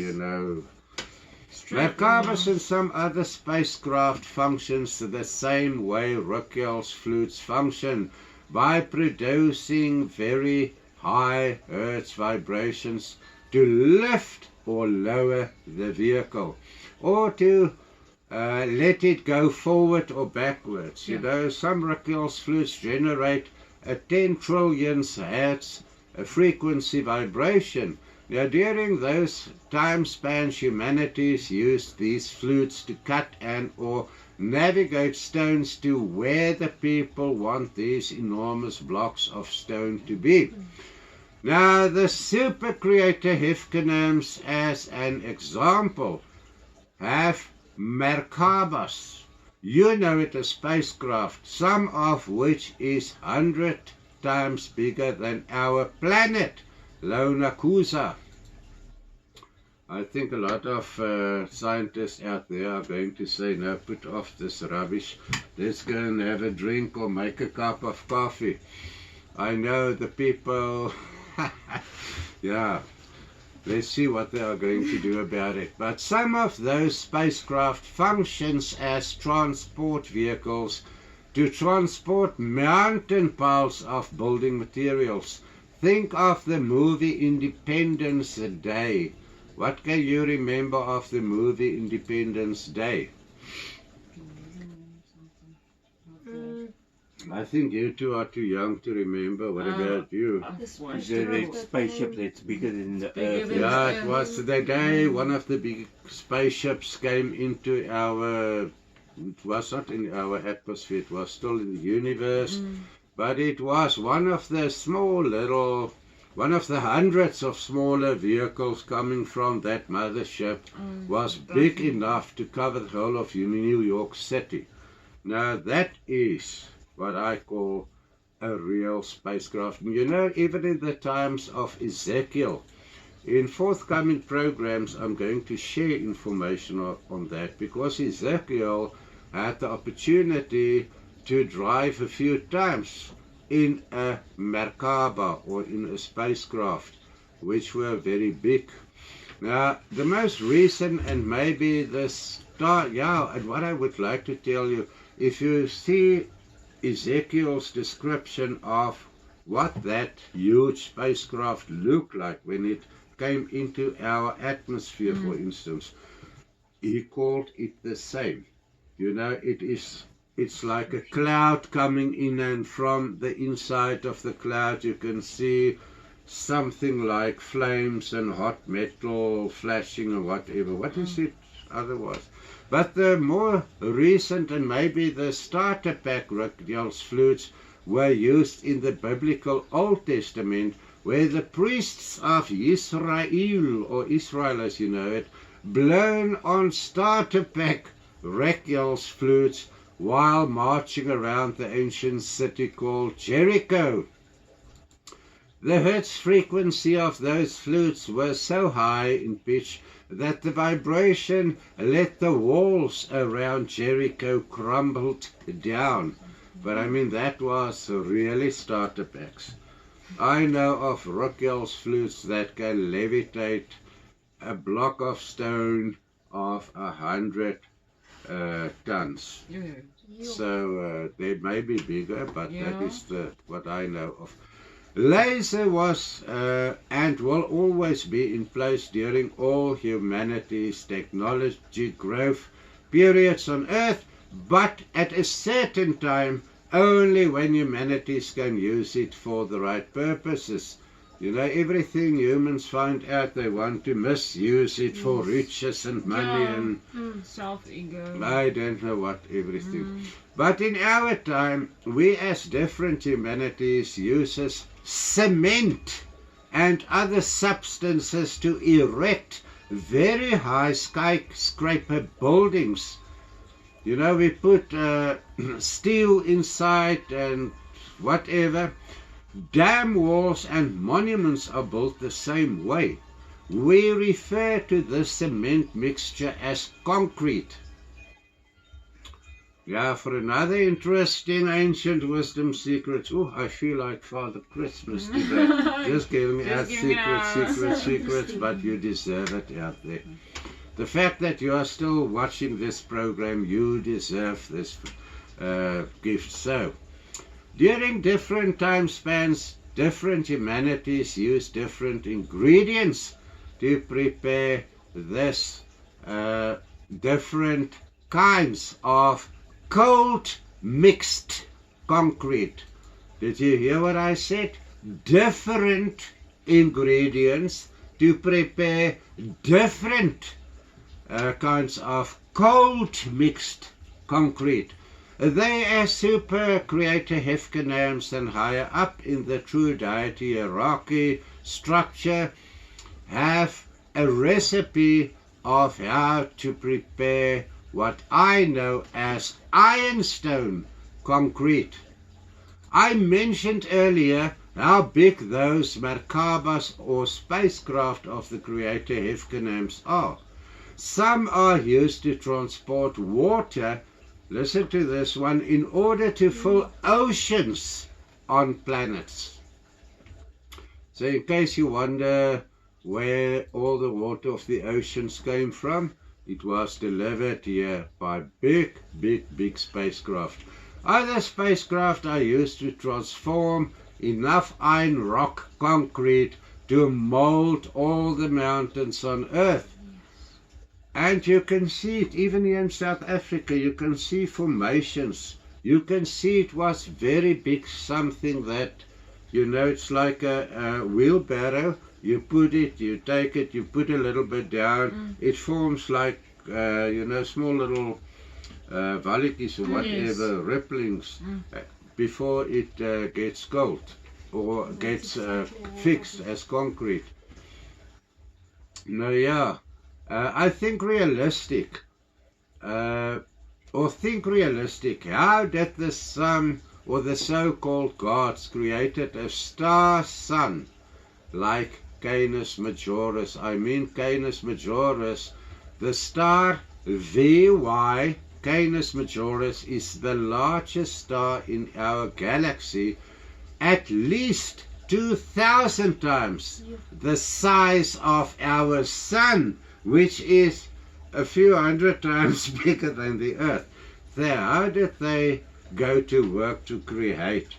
Merkabah's and some other spacecraft functions the same way Ruckel's flutes function, by producing very high hertz vibrations to lift or lower the vehicle, or to let it go forward or backwards. Some Ruckel's flutes generate a 10 trillion hertz frequency vibration. Now, during those time spans, humanities used these flutes to cut and or navigate stones to where the people want these enormous blocks of stone to be. Now, the super creator Hefkanaams, as an example, have Merkabah's You know it, a spacecraft, some of which is 100 times bigger than our planet, Lonakusa. I think a lot of scientists out there are going to say, no, put off this rubbish. Let's go and have a drink or make a cup of coffee. I know the people, yeah, let's see what they are going to do about it. But some of those spacecraft functions as transport vehicles to transport mountain piles of building materials. Think of the movie Independence Day. What can you remember of the movie Independence Day? I think you two are too young to remember. What about you? Is there a spaceship that's bigger than the Earth? Yeah, it was the day one of the big spaceships came into our, it was not in our atmosphere, it was still in the universe, but it was one of the small little, one of the hundreds of smaller vehicles coming from that mothership was big enough to cover the whole of New York City. Now that is what I call a real spacecraft. And you know, even in the times of Ezekiel, in forthcoming programs, I'm going to share information on that, because Ezekiel had the opportunity to drive a few times in a Merkaba, or in a spacecraft, which were very big. Now, the most recent and maybe the start, yeah, and what I would like to tell you, if you see Ezekiel's description of what that huge spacecraft looked like when it came into our atmosphere, for instance, he called it the same. You know, it's like a cloud coming in, and from the inside of the cloud you can see something like flames and hot metal flashing or whatever. What is it otherwise? But the more recent and maybe the starter pack Rakel's flutes were used in the biblical Old Testament, where the priests of Israel, or Israel as you know it, blown on starter pack Rakel's flutes while marching around the ancient city called Jericho. The hertz frequency of those flutes was so high in pitch that the vibration let the walls around Jericho crumbled down. But I mean, that was really starter packs. I know of Rakel's flutes that can levitate a block of stone of 100 tons. So they may be bigger, but that is what I know of. Laser was and will always be in place during all humanity's technology growth periods on Earth, but at a certain time only when humanity can use it for the right purposes. You know, everything humans find out, they want to misuse it for riches and money and self-ego. I don't know what everything. But in our time, we as different humanities uses cement and other substances to erect very high skyscraper buildings. You know, we put steel inside and whatever. Dam walls and monuments are built the same way. We refer to this cement mixture as concrete. Yeah, for another interesting ancient wisdom secret. Oh, I feel like Father Christmas today. Just giving out secrets, but you deserve it out there. The fact that you are still watching this program, you deserve this gift. So, during different time spans, different humanities use different ingredients to prepare this different kinds of cold mixed concrete. Did you hear what I said? Different ingredients to prepare different kinds of cold mixed concrete. They, as super creator Hefkanams and higher up in the true deity hierarchy structure, have a recipe of how to prepare what I know as ironstone concrete. I mentioned earlier how big those Merkabas or spacecraft of the creator Hefkenams are. Some are used to transport water, listen to this one, in order to fill oceans on planets. So in case you wonder where all the water of the oceans came from, it was delivered here by big spacecraft. Other spacecraft are used to transform enough iron, rock, concrete to mold all the mountains on Earth. And you can see it, even here in South Africa, you can see formations. You can see it was very big, something that, you know, it's like a wheelbarrow. You put it, you take it, you put a little bit down. It forms like, you know, small little valletjes or whatever, ripplings, before it gets cold or gets fixed as concrete. No, yeah. I think realistic, how did the sun or the so-called gods created a star sun like Canis Majoris? I mean Canis Majoris, the star VY, Canis Majoris is the largest star in our galaxy, at least 2,000 times the size of our sun, which is a few hundred times bigger than the Earth. How did they go to work to create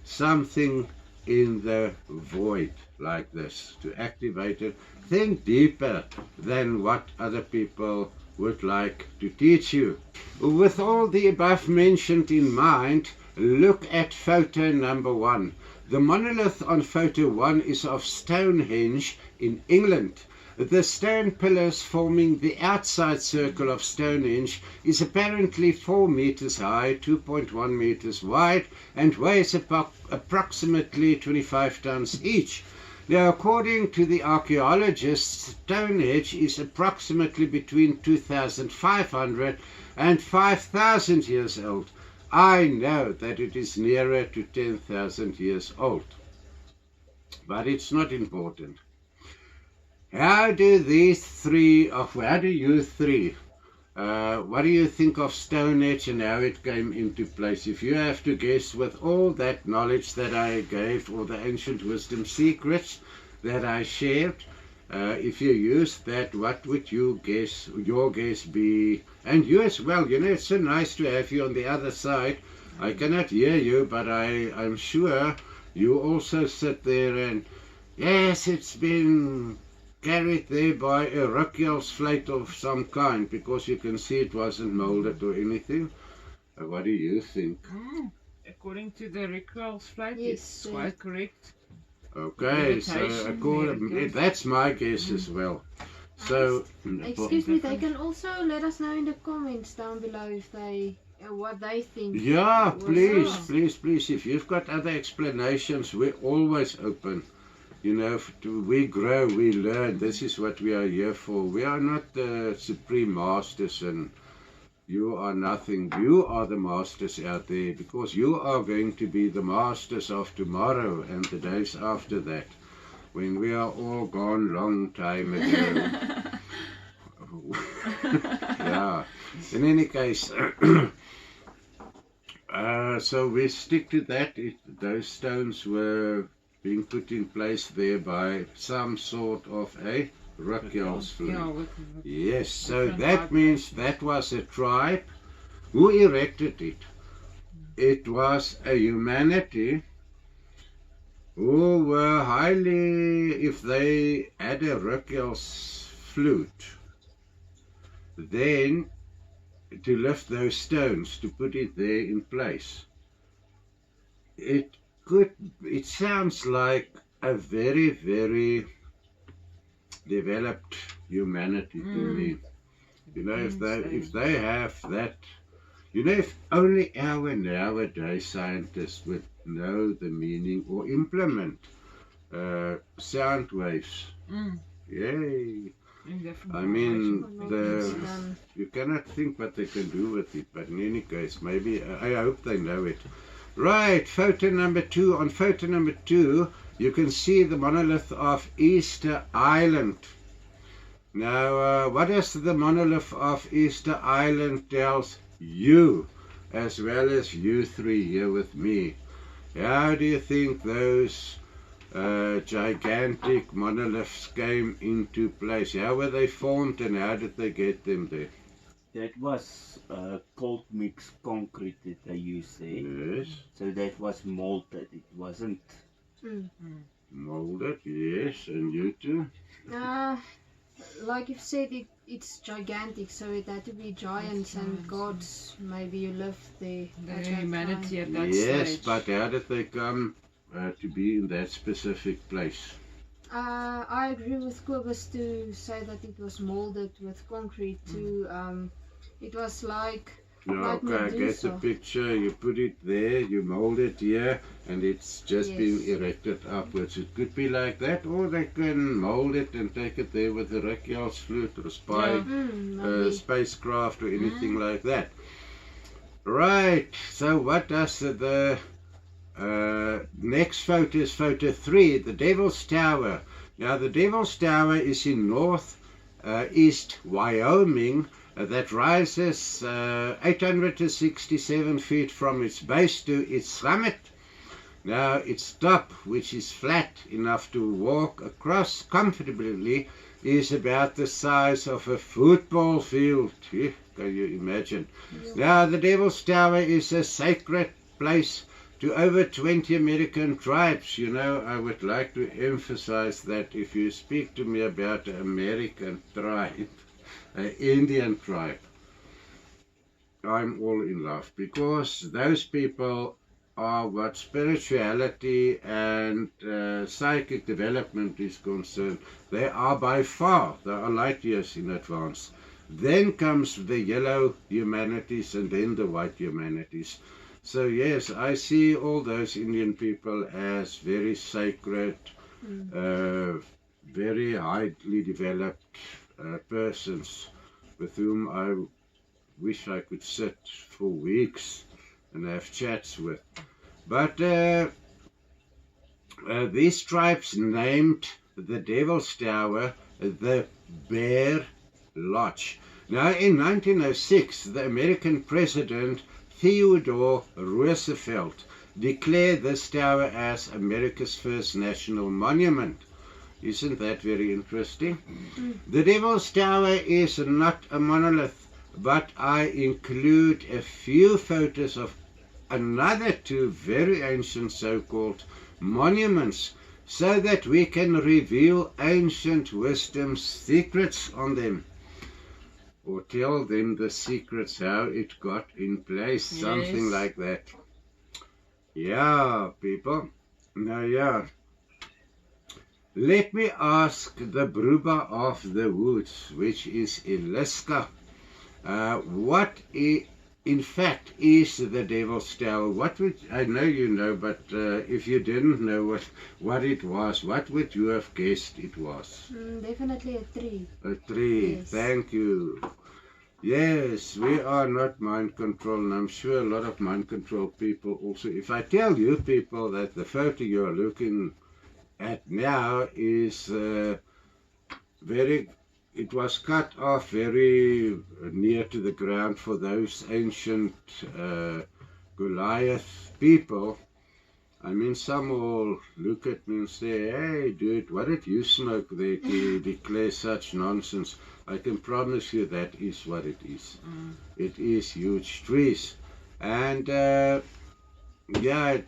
something in the void like this, to activate it? Think deeper than what other people would like to teach you. With all the above mentioned in mind, look at photo number 1. The monolith on photo 1 is of Stonehenge in England. The stone pillars forming the outside circle of Stonehenge is apparently 4 meters high, 2.1 meters wide, and weighs approximately 25 tons each. Now, according to the archaeologists, Stonehenge is approximately between 2,500 and 5,000 years old. I know that it is nearer to 10,000 years old, but it's not important. How do you three, what do you think of Stonehenge and how it came into place? If you have to guess with all that knowledge that I gave, or the ancient wisdom secrets that I shared, if you use that, what would you guess, your guess be? And you as well, you know, it's so nice to have you on the other side. I cannot hear you, but I'm sure you also sit there and, yes, it's been carried there by a Rukjel's flight of some kind, because you can see it wasn't molded or anything. What do you think? According to the Rukjel's flight, Yes, it's quite correct. Okay, so that's my guess as well. So, excuse me, they can also let us know in the comments down below if they what they think. yeah, please, if you've got other explanations, we're always open. You know, we grow, we learn. This is what we are here for. We are not the supreme masters, and you are nothing. You are the masters out there, because you are going to be the masters of tomorrow and the days after that, when we are all gone long time ago. Yeah. In any case, so we stick to that. Those stones were being put in place there by some sort of a Rukjel's fleet. Yes, so that means that was a tribe who erected it. It was a humanity who were highly, if they had a Rukjel's flute, then to lift those stones, to put it there in place. It sounds like a very, very developed humanity to me. You know, if they have that, you know, if only our nowadays scientists would know the meaning or implement sound waves. Yay! I mean, It's done. you cannot think what they can do with it, but in any case, maybe, I hope they know it. Right, photo number 2. On photo number 2, you can see the monolith of Easter Island. Now, what does the monolith of Easter Island tells you, as well as you three here with me? How do you think those gigantic monoliths came into place? How were they formed and how did they get them there? That was cold mixed concrete that they used there. Yes. So that was molded. It wasn't. Molded, yes. And you two? Like you've said, it's gigantic, so it had to be giants and gods. Maybe you lived there. The at that humanity time. at that Yes, stage. but how did they come to be in that specific place? I agree with Kobus to say that it was molded with concrete too. It was like Okay, I get the Medusa. picture. You put it there, you mold it here, and it's just Yes. being erected upwards. It could be like that, or they can mold it and take it there with a Rakel's flute or a maybe. spacecraft or anything like that. Right, so what does the next photo is photo 3, the Devil's Tower. Now the Devil's Tower is in north east Wyoming. That rises 867 feet from its base to its summit. Now its top, which is flat enough to walk across comfortably, is about the size of a football field. Can you imagine? Now the Devil's Tower is a sacred place to over 20 American tribes. You know, I would like to emphasize that if you speak to me about an American tribe, an Indian tribe, I'm all in love, because those people are what spirituality and psychic development is concerned. They are by far, they are light years in advance. Then comes the yellow humanities and then the white humanities. So yes, I see all those Indian people as very sacred, very highly developed persons with whom I wish I could sit for weeks and have chats with. But these tribes named the Devil's Tower the Bear Lodge. Now in 1906, the American President Theodore Roosevelt declared this tower as America's first national monument. Isn't that very interesting? The Devil's Tower is not a monolith, but I include a few photos of another 2 very ancient so-called monuments so that we can reveal ancient wisdom's secrets on them. Or tell them the secrets, how it got in place, something Yes. like that. Yeah, people. Now, yeah. Let me ask the Bruba of the Woods, which is Eliska, what in fact is the Devil's Tower? What would, I know you know, but if you didn't know what it was, what would you have guessed it was? Definitely a tree. A tree. Yes. Thank you. Yes, we are not mind control, and I'm sure a lot of mind control people also. If I tell you people that the photo you're looking at now is it was cut off very near to the ground for those ancient Goliath people. I mean, some will look at me and say, hey dude, what did you smoke there to declare such nonsense? I can promise you that is what it is. It is huge trees. And yeah,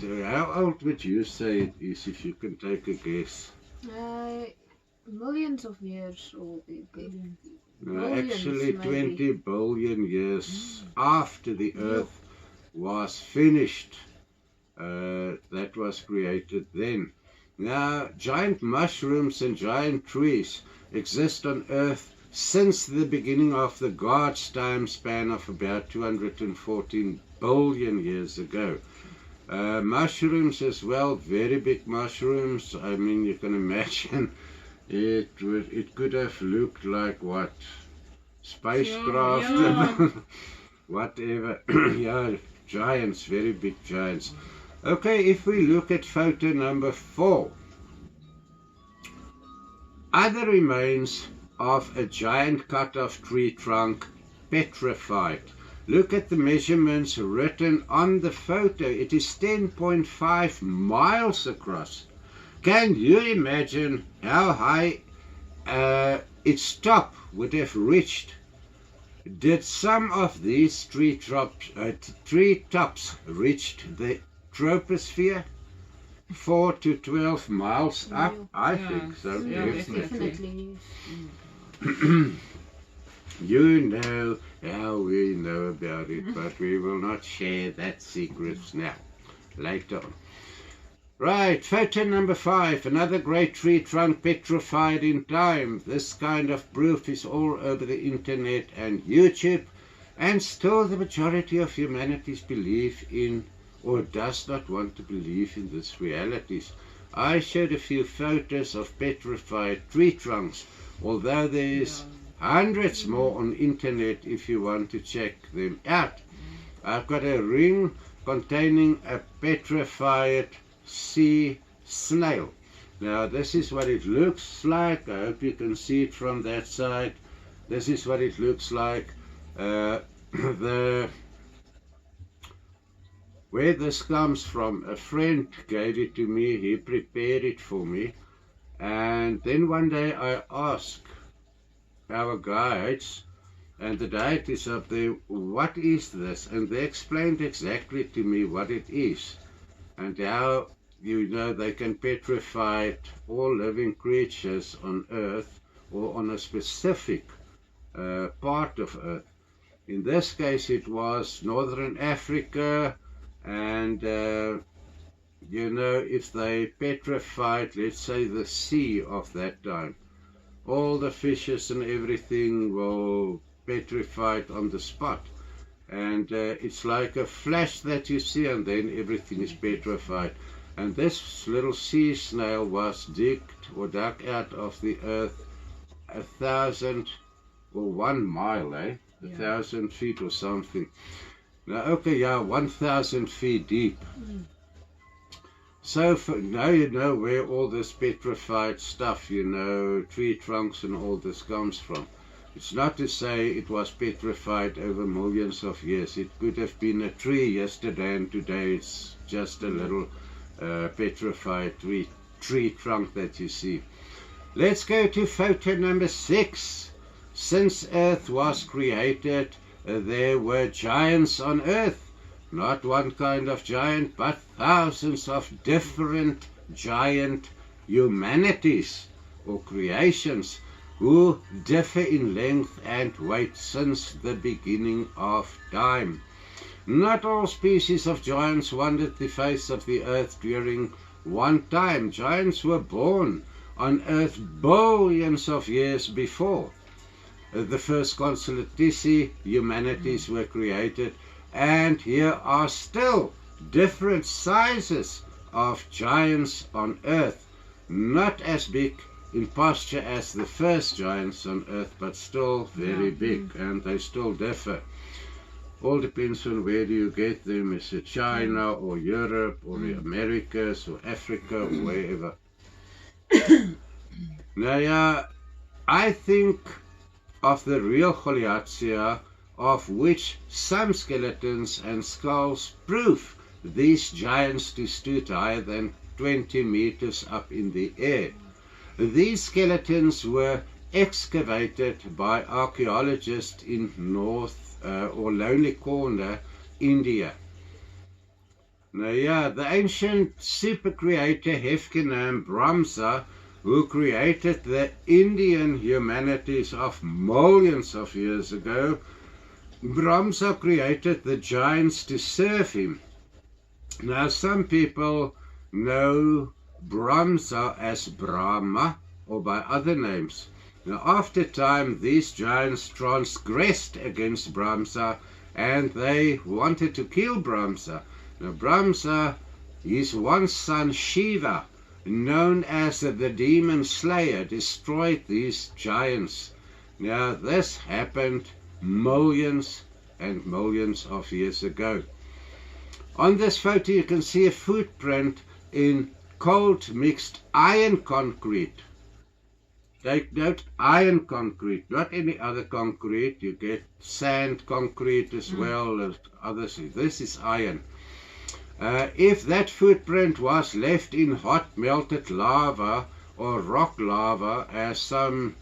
how old would you say it is, if you can take a guess? Millions of years old. Actually, Millions, 20 billion years after the Earth was finished. That was created then. Now, giant mushrooms and giant trees exist on Earth since the beginning of the God's time span of about 214 billion years ago. Mushrooms as well, very big mushrooms. I mean, you can imagine It could have looked like what? Spacecraft Yeah. and whatever. Yeah, giants, very big giants. Okay, if we look at photo number 4, other remains of a giant cut-off tree trunk, petrified. Look at the measurements written on the photo. It is 10.5 miles across. Can you imagine how high its top would have reached? Did some of these tree tops reach the troposphere? 4 to 12 miles up? I think so, Yeah, definitely. Definitely. You know how we know about it, but we will not share that secrets now. Later on. Right, photo number 5. Another great tree trunk petrified in time. This kind of proof is all over the internet and YouTube, and still the majority of humanities believe in or does not want to believe in these realities. I showed a few photos of petrified tree trunks, although there is hundreds more on internet if you want to check them out. I've got a ring containing a petrified sea snail. Now this is what it looks like. I hope you can see it from that side. This is what it looks like. Where this comes from, a friend gave it to me. He prepared it for me, and then one day I asked our guides, and the diet is up there, what is this? And they explained exactly to me what it is, and how, you know, they can petrify all living creatures on Earth or on a specific part of Earth. In this case it was Northern Africa, and you know, if they petrified, let's say, the sea of that time, all the fishes and everything will petrified on the spot, and it's like a flash that you see, and then everything is petrified. And this little sea snail was dug out of the earth 1,000 or 1 mile, 1,000 feet or something. Now, okay, yeah, 1,000 feet deep. So now you know where all this petrified stuff, you know, tree trunks and all this comes from. It's not to say it was petrified over millions of years. It could have been a tree yesterday, and today it's just a little petrified tree trunk that you see. Let's go to photo number 6. Since Earth was created, there were giants on Earth. Not one kind of giant, but thousands of different giant humanities or creations who differ in length and weight since the beginning of time. Not all species of giants wandered the face of the earth during one time. Giants were born on Earth billions of years before the first constellatici humanities were created, and here are still different sizes of giants on Earth, not as big in posture as the first giants on Earth, but still very big, and they still differ. All depends on where do you get them. Is it China or Europe or the Americas or Africa or wherever? Now, yeah, I think of the real Goliathia, of which some skeletons and skulls prove these giants to stood higher than 20 meters up in the air. These skeletons were excavated by archaeologists in North or Lonely Corner, India. Now, yeah, the ancient super creator Hefkenam Brahmsa, who created the Indian humanities of millions of years ago, Brahmsa created the giants to serve him. Now, some people know Brahmsa as Brahma or by other names. Now, after time, these giants transgressed against Brahmsa, and they wanted to kill Brahmsa. Now, Brahmsa, his one son Shiva, known as the Demon Slayer, destroyed these giants. Now this happened millions and millions of years ago. On this photo you can see a footprint in cold mixed iron concrete. Take note, iron concrete, not any other concrete. You get sand concrete as well as others. This is iron. If that footprint was left in hot melted lava or rock lava, as some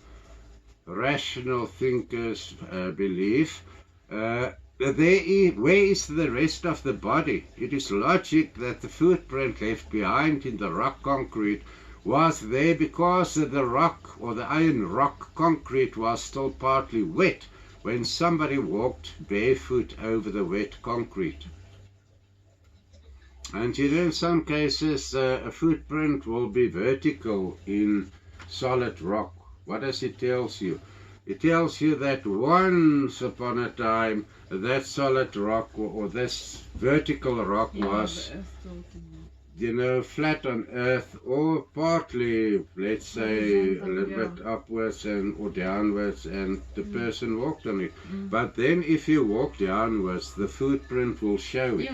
rational thinkers believe, where is the rest of the body? It is logic that the footprint left behind in the rock concrete was there because the rock or the iron rock concrete was still partly wet when somebody walked barefoot over the wet concrete. And you know, in some cases a footprint will be vertical in solid rock. What does it tell you? It tells you that once upon a time that solid rock or this vertical rock was, you know, flat on earth, or partly, let's say, a little bit upwards or downwards, and the person walked on it. But then if you walk downwards, the footprint will show it.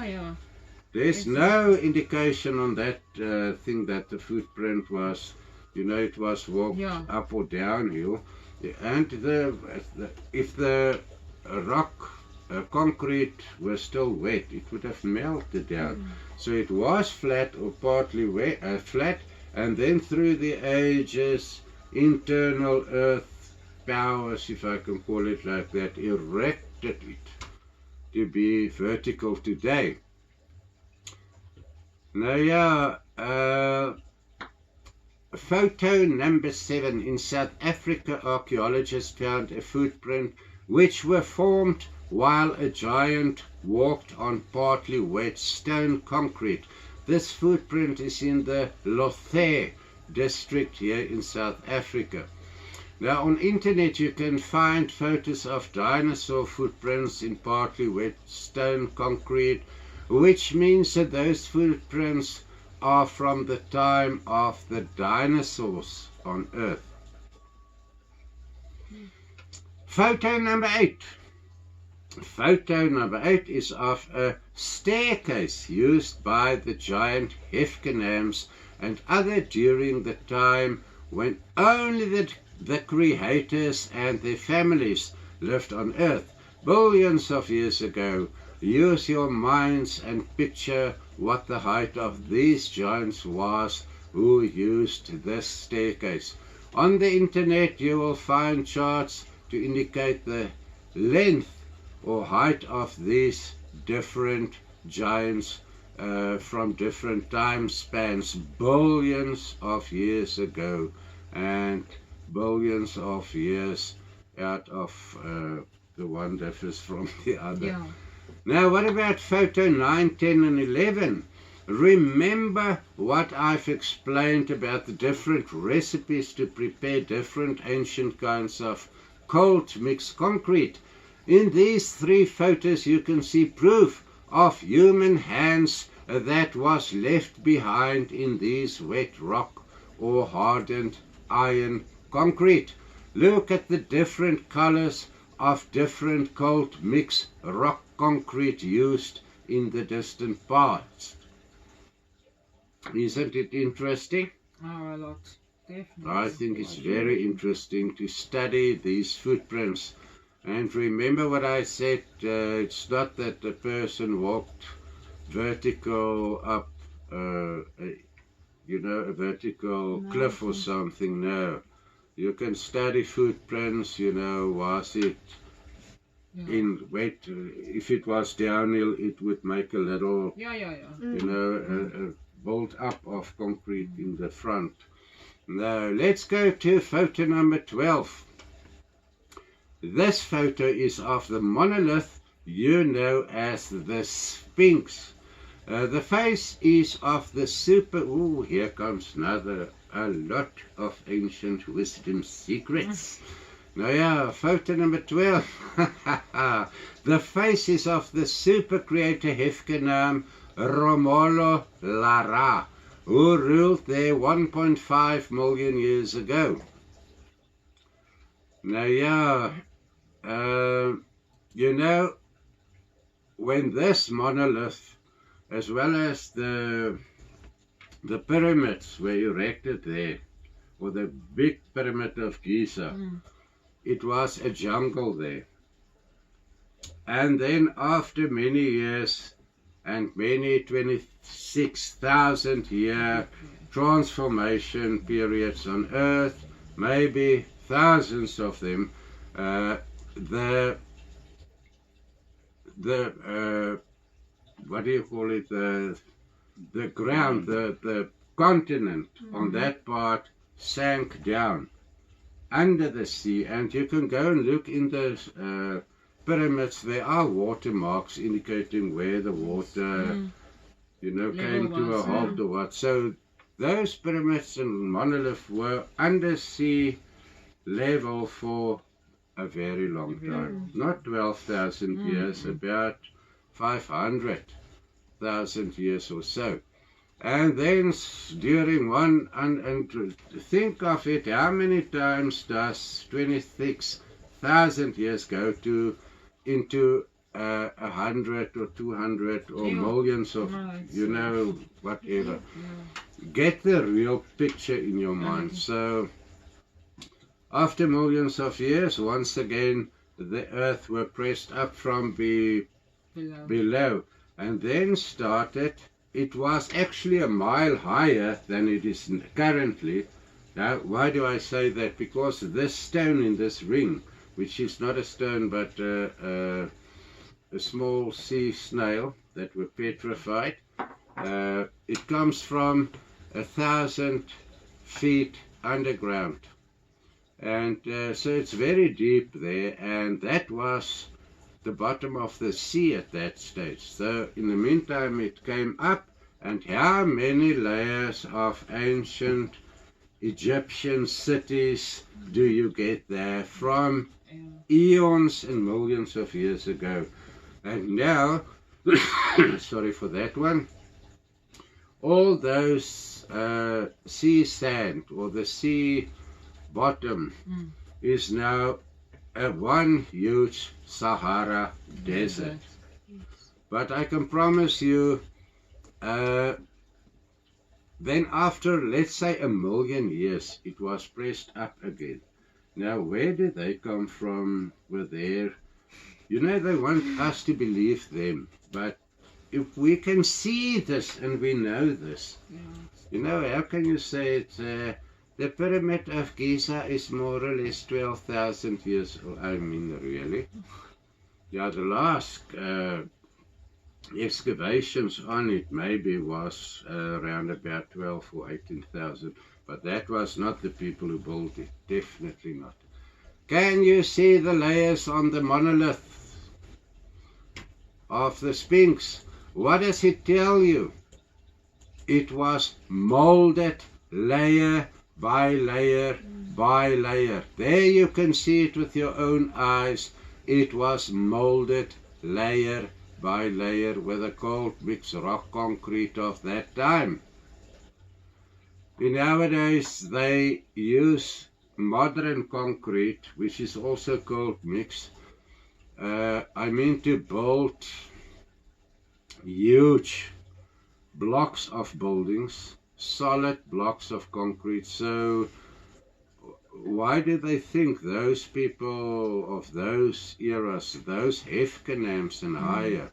There's no indication on that thing that the footprint was, you know, it was walked up or downhill. And if the rock concrete was still wet, it would have melted down. So it was flat or partly wet, flat, and then through the ages, internal earth powers, if I can call it like that, erected it to be vertical today. Now, photo number 7. In South Africa, archaeologists found a footprint which were formed while a giant walked on partly wet stone concrete. This footprint is in the Lothe district here in South Africa. Now on internet you can find photos of dinosaur footprints in partly wet stone concrete, which means that those footprints are from the time of the dinosaurs on Earth. Photo number 8. Photo number 8 is of a staircase used by the giant Hefkenams and other during the time when only the creators and their families lived on Earth, billions of years ago. Use your minds and picture what the height of these giants was who used this staircase. On the internet you will find charts to indicate the length or height of these different giants from different time spans, billions of years ago and billions of years out of the one differs from the other. Now, what about photo 9, 10 and 11? Remember what I've explained about the different recipes to prepare different ancient kinds of cold mixed concrete. In these 3 photos you can see proof of human hands that was left behind in these wet rock or hardened iron concrete. Look at the different colors of different cold mixed rock concrete used in the distant past. Isn't it interesting? Oh, a lot. Definitely. I think it's very interesting to study these footprints. And remember what I said, it's not that the person walked vertical up, you know, a vertical cliff or something. No. You can study footprints, you know, was it in wet, if it was downhill, it would make a little, you know, a build up of concrete in the front. Now, let's go to photo number 12. This photo is of the monolith you know as the Sphinx. The face is of the here comes a lot of ancient wisdom secrets. Now photo number 12. The face is of the super creator Hefkenam Romolo Lara, who ruled there 1.5 million years ago. Now, yeah, you know, when this monolith, as well as the pyramids were erected there, or the big pyramid of Giza, it was a jungle there. And then after many years and many 26,000 year transformation periods on Earth, maybe thousands of them, the what do you call it, the ground, the continent on that part sank down under the sea, and you can go and look in the pyramids. There are watermarks indicating where the water, you know, came to a halt or what. So those pyramids and monoliths were under sea level for a very long time. Not 12,000 years, about 500,000 years or so. And then during one, and think of it, how many times does 26,000 years go into 100 or 200 or millions of, you know, whatever. Get the real picture in your mind. So after millions of years, once again, the earth were pressed up from below, and then started. It was actually a mile higher than it is currently. Now, why do I say that? Because this stone in this ring, which is not a stone but a small sea snail that were petrified, it comes from 1,000 feet underground. And so it's very deep there, and that was the bottom of the sea at that stage. So in the meantime it came up, and how many layers of ancient Egyptian cities do you get there from eons and millions of years ago? And now, sorry for that one, all those sea sand or the sea bottom is now one huge Sahara desert. But I can promise you, then after, let's say, 1 million years, it was pressed up again. Now, where did they come from? Were there, you know, they want us to believe them. But if we can see this and we know this, you know, how can you say it? The Pyramid of Giza is more or less 12,000 years old. I mean, really. Yeah, the last excavations on it maybe was around about 12 or 18,000. But that was not the people who built it. Definitely not. Can you see the layers on the monolith of the Sphinx? What does it tell you? It was molded layer by layer by layer. There you can see it with your own eyes. It was molded layer by layer with a cold mixed rock concrete of that time. Nowadays they use modern concrete, which is also cold mixed. I mean, to build huge blocks of buildings, solid blocks of concrete. So why do they think those people of those eras, those Hefkenams and higher,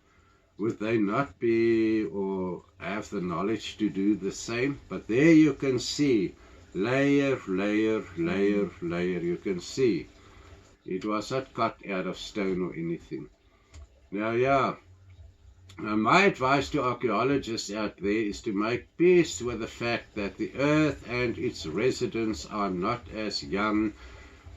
would they not be or have the knowledge to do the same? But there you can see layer, layer, layer, layer. You can see it was not cut out of stone or anything. Now, yeah, my advice to archaeologists out there is to make peace with the fact that the earth and its residents are not as young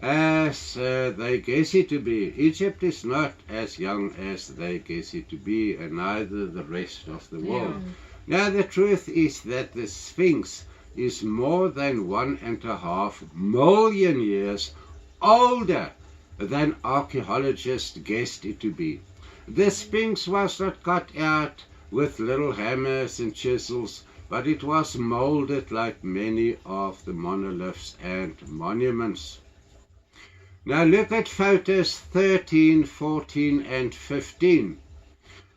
as they guess it to be. Egypt is not as young as they guess it to be, and neither the rest of the world. Now, the truth is that the Sphinx is more than 1.5 million years older than archaeologists guessed it to be. The Sphinx was not cut out with little hammers and chisels. but it was molded like many of the monoliths and monuments. Now look at photos 13, 14 and 15.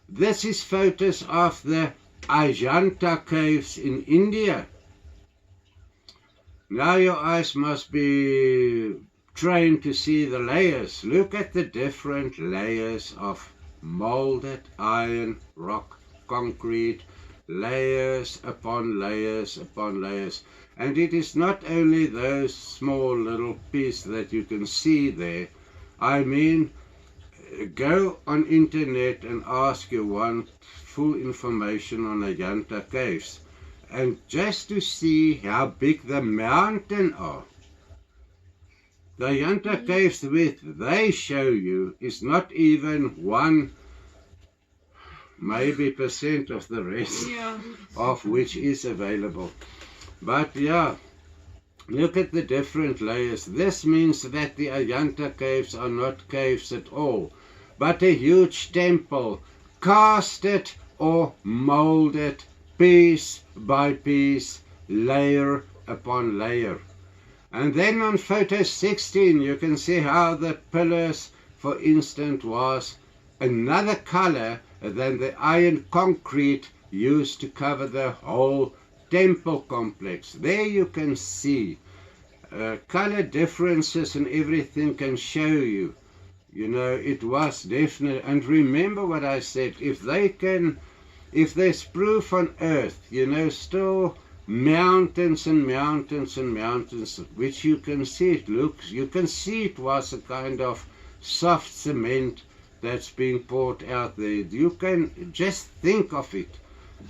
This is photos of the Ajanta Caves in India. Now your eyes must be trained to see the layers. Look at the different layers of molded iron, rock, concrete, layers upon layers upon layers. And it is not only those small little pieces that you can see there. I mean, go on internet and ask you want full information on Ajanta Caves. And just to see how big the mountain are. The Ajanta Caves width they show you is not even 1 maybe % of the rest of which is available. But yeah, look at the different layers. This means that the Ajanta Caves are not caves at all, but a huge temple, casted or molded piece by piece, layer upon layer. And then on photo 16 you can see how the pillars, for instance, was another color than the iron concrete used to cover the whole temple complex. There you can see color differences and everything can show you. You know, it was definitely, and remember what I said, if there's proof on earth, you know, still mountains and mountains and mountains, which you can see you can see it was a kind of soft cement that's being poured out there. You can just think of it,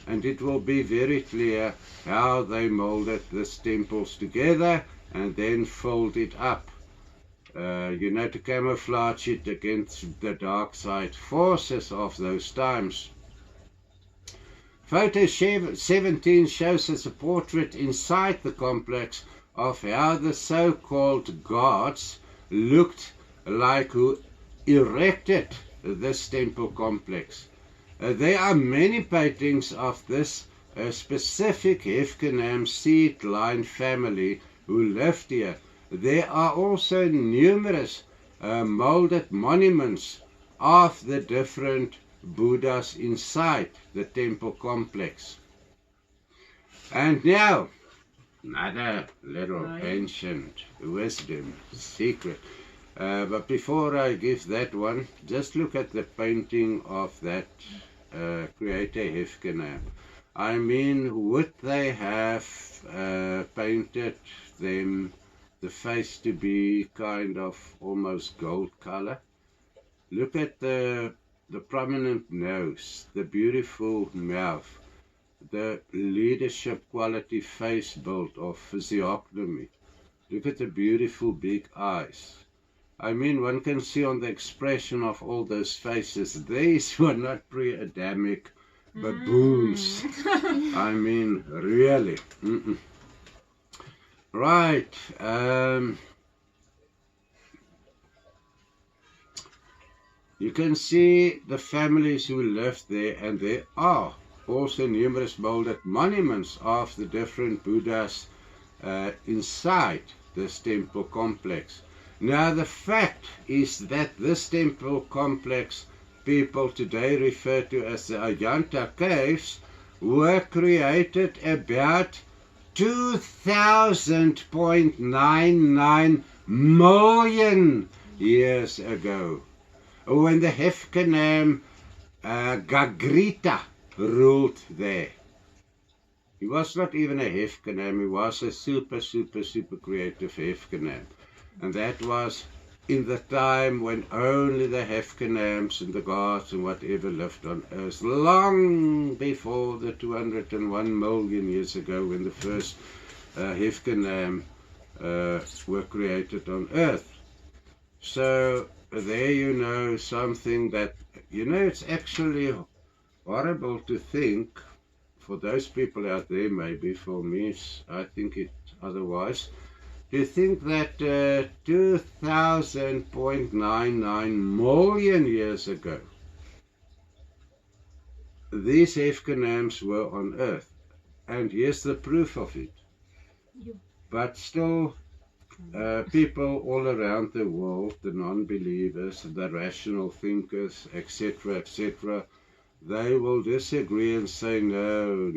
and it will be very clear how they molded these temples together and then filled it up, you know, to camouflage it against the dark side forces of those times. Photo 17 shows us a portrait inside the complex of how the so-called gods looked like who erected this temple complex. There are many paintings of this specific Hefkenam seed line family who lived here. There are also numerous molded monuments of the different Buddhas inside the temple complex. And now, another little ancient wisdom secret. But before I give that one, just look at the painting of that creator Hefkenam. I mean, would they have painted them, the face to be kind of almost gold color? Look at the prominent nose, the beautiful mouth, the leadership quality face build of physiognomy. Look at the beautiful big eyes. I mean, one can see on the expression of all those faces, these were not pre-Adamic baboons. I mean, really. Right. You can see the families who lived there, and there are also numerous molded monuments of the different Buddhas inside this temple complex. Now the fact is that this temple complex people today refer to as the Ajanta Caves were created about 2000.99 million years ago, when the Hefkenam Gagrita ruled there. He was not even a Hefkenam, he was a super creative Hefkenam. And that was in the time when only the Hefkenams and the gods and whatever lived on earth, long before the 201 million years ago when the first Hefkenam were created on earth. So there you know something that, you know, it's actually horrible to think, for those people out there maybe, for me I think it otherwise, to think that 2000.99 million years ago these Hefkenams were on earth. and here's the proof of it. You. But still, people all around the world, the non-believers, the rational thinkers, etc., etc., they will disagree and say, no,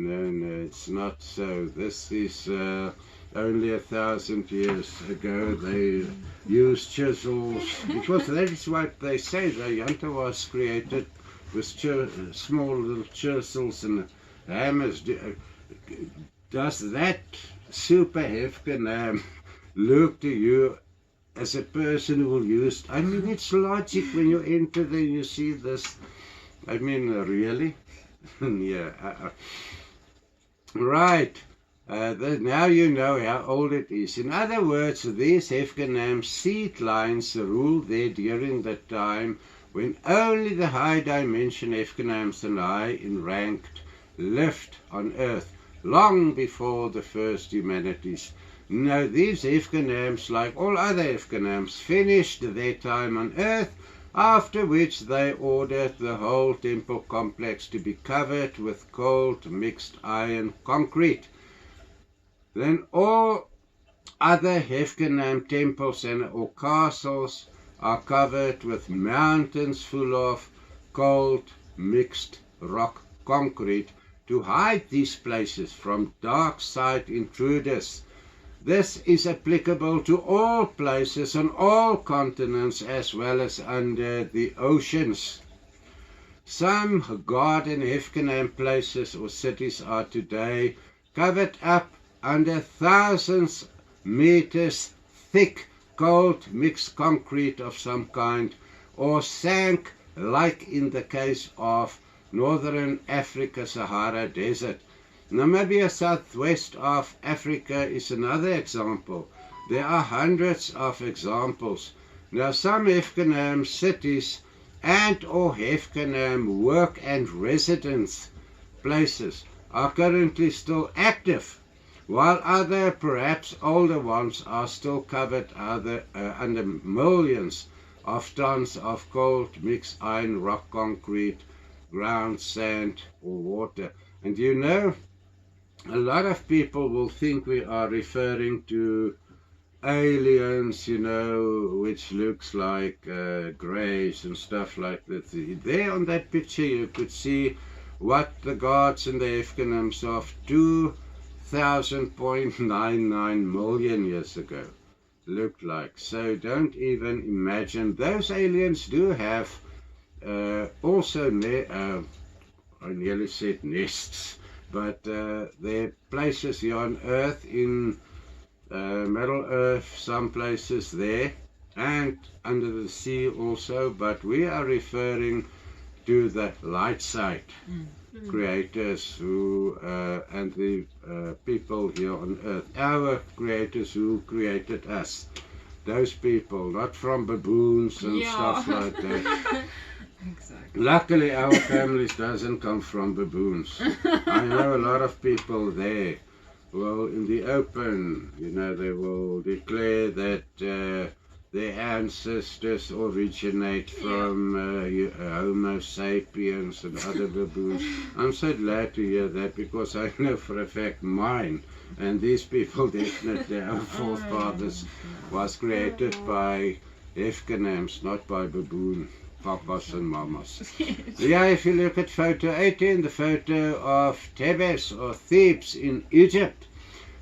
it's not so. This is only 1,000 years ago. They used chisels, because that is what they say. The Ajanta was created with small little chisels and hammers. Does that super Hefkenam look to you as a person who will use? I mean, it's logic when you enter there, you see this. I mean, really? Yeah. Right. Now you know how old it is. In other words, these Hefkenam seed lines ruled there during the time when only the high dimension Hefkenams and I in ranked lived on earth, long before the first humanities. Now these Hefkenams, like all other Hefkenams, finished their time on earth, after which they ordered the whole temple complex to be covered with cold mixed iron concrete. Then all other Hefkenam temples or castles are covered with mountains full of cold mixed rock concrete to hide these places from dark side intruders. This is applicable to all places on all continents as well as under the oceans. Some garden Hefkenam places or cities are today covered up under thousands meters thick cold mixed concrete of some kind, or sank, like in the case of Northern Africa Sahara Desert. Namibia, southwest of Africa, is another example. There are hundreds of examples. Now some Hefkenam cities and or Hefkenam work and residence places are currently still active, while other, perhaps older ones, are still covered under millions of tons of cold mixed iron, rock concrete, ground sand or water. And you know, a lot of people will think we are referring to aliens, you know, which looks like greys and stuff like that. There on that picture you could see what the gods and the Hefkenams of 2,000.99 million years ago looked like. So don't even imagine. Those aliens do have also, I nearly said nests, but there are places here on Earth, in Middle Earth, some places there, and under the sea also, but we are referring to the light side creators who, and the people here on Earth, our creators who created us. Those people, not from baboons and stuff like that. Exactly. Luckily, our families doesn't come from baboons. I know a lot of people there. Well, in the open, you know, they will declare that their ancestors originate from Homo sapiens and other baboons. I'm so glad to hear that, because I know for a fact mine and these people, definitely our forefathers, was created by Hefkenams, not by baboon papas and mamas. Yeah, if you look at photo 18, the photo of Thebes or Thebes in Egypt,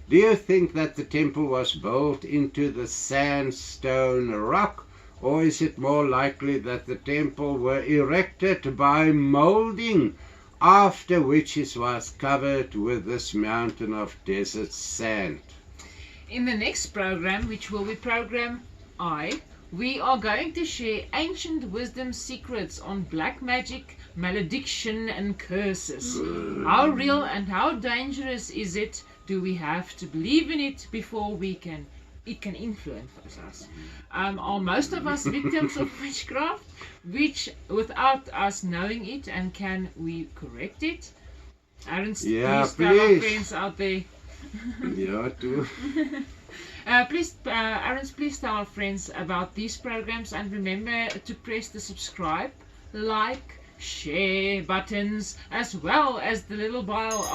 do you think that the temple was built into the sandstone rock, or is it more likely that the temple were erected by molding, after which it was covered with this mountain of desert sand? In the next program, which will be program I, we are going to share ancient wisdom secrets on black magic, malediction and curses. How real and how dangerous is it? Do we have to believe in it before it can influence us? Are most of us victims of witchcraft, which without us knowing it, and can we correct it? Aaron, Yeah, please tell our please. friends out there. Yeah, too. Aaron, please tell our friends about these programs, and remember to press the subscribe, like, share buttons, as well as the little bell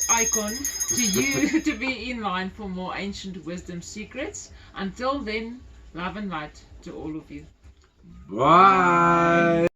icon to you to be in line for more ancient wisdom secrets. Until then, love and light to all of you. Bye.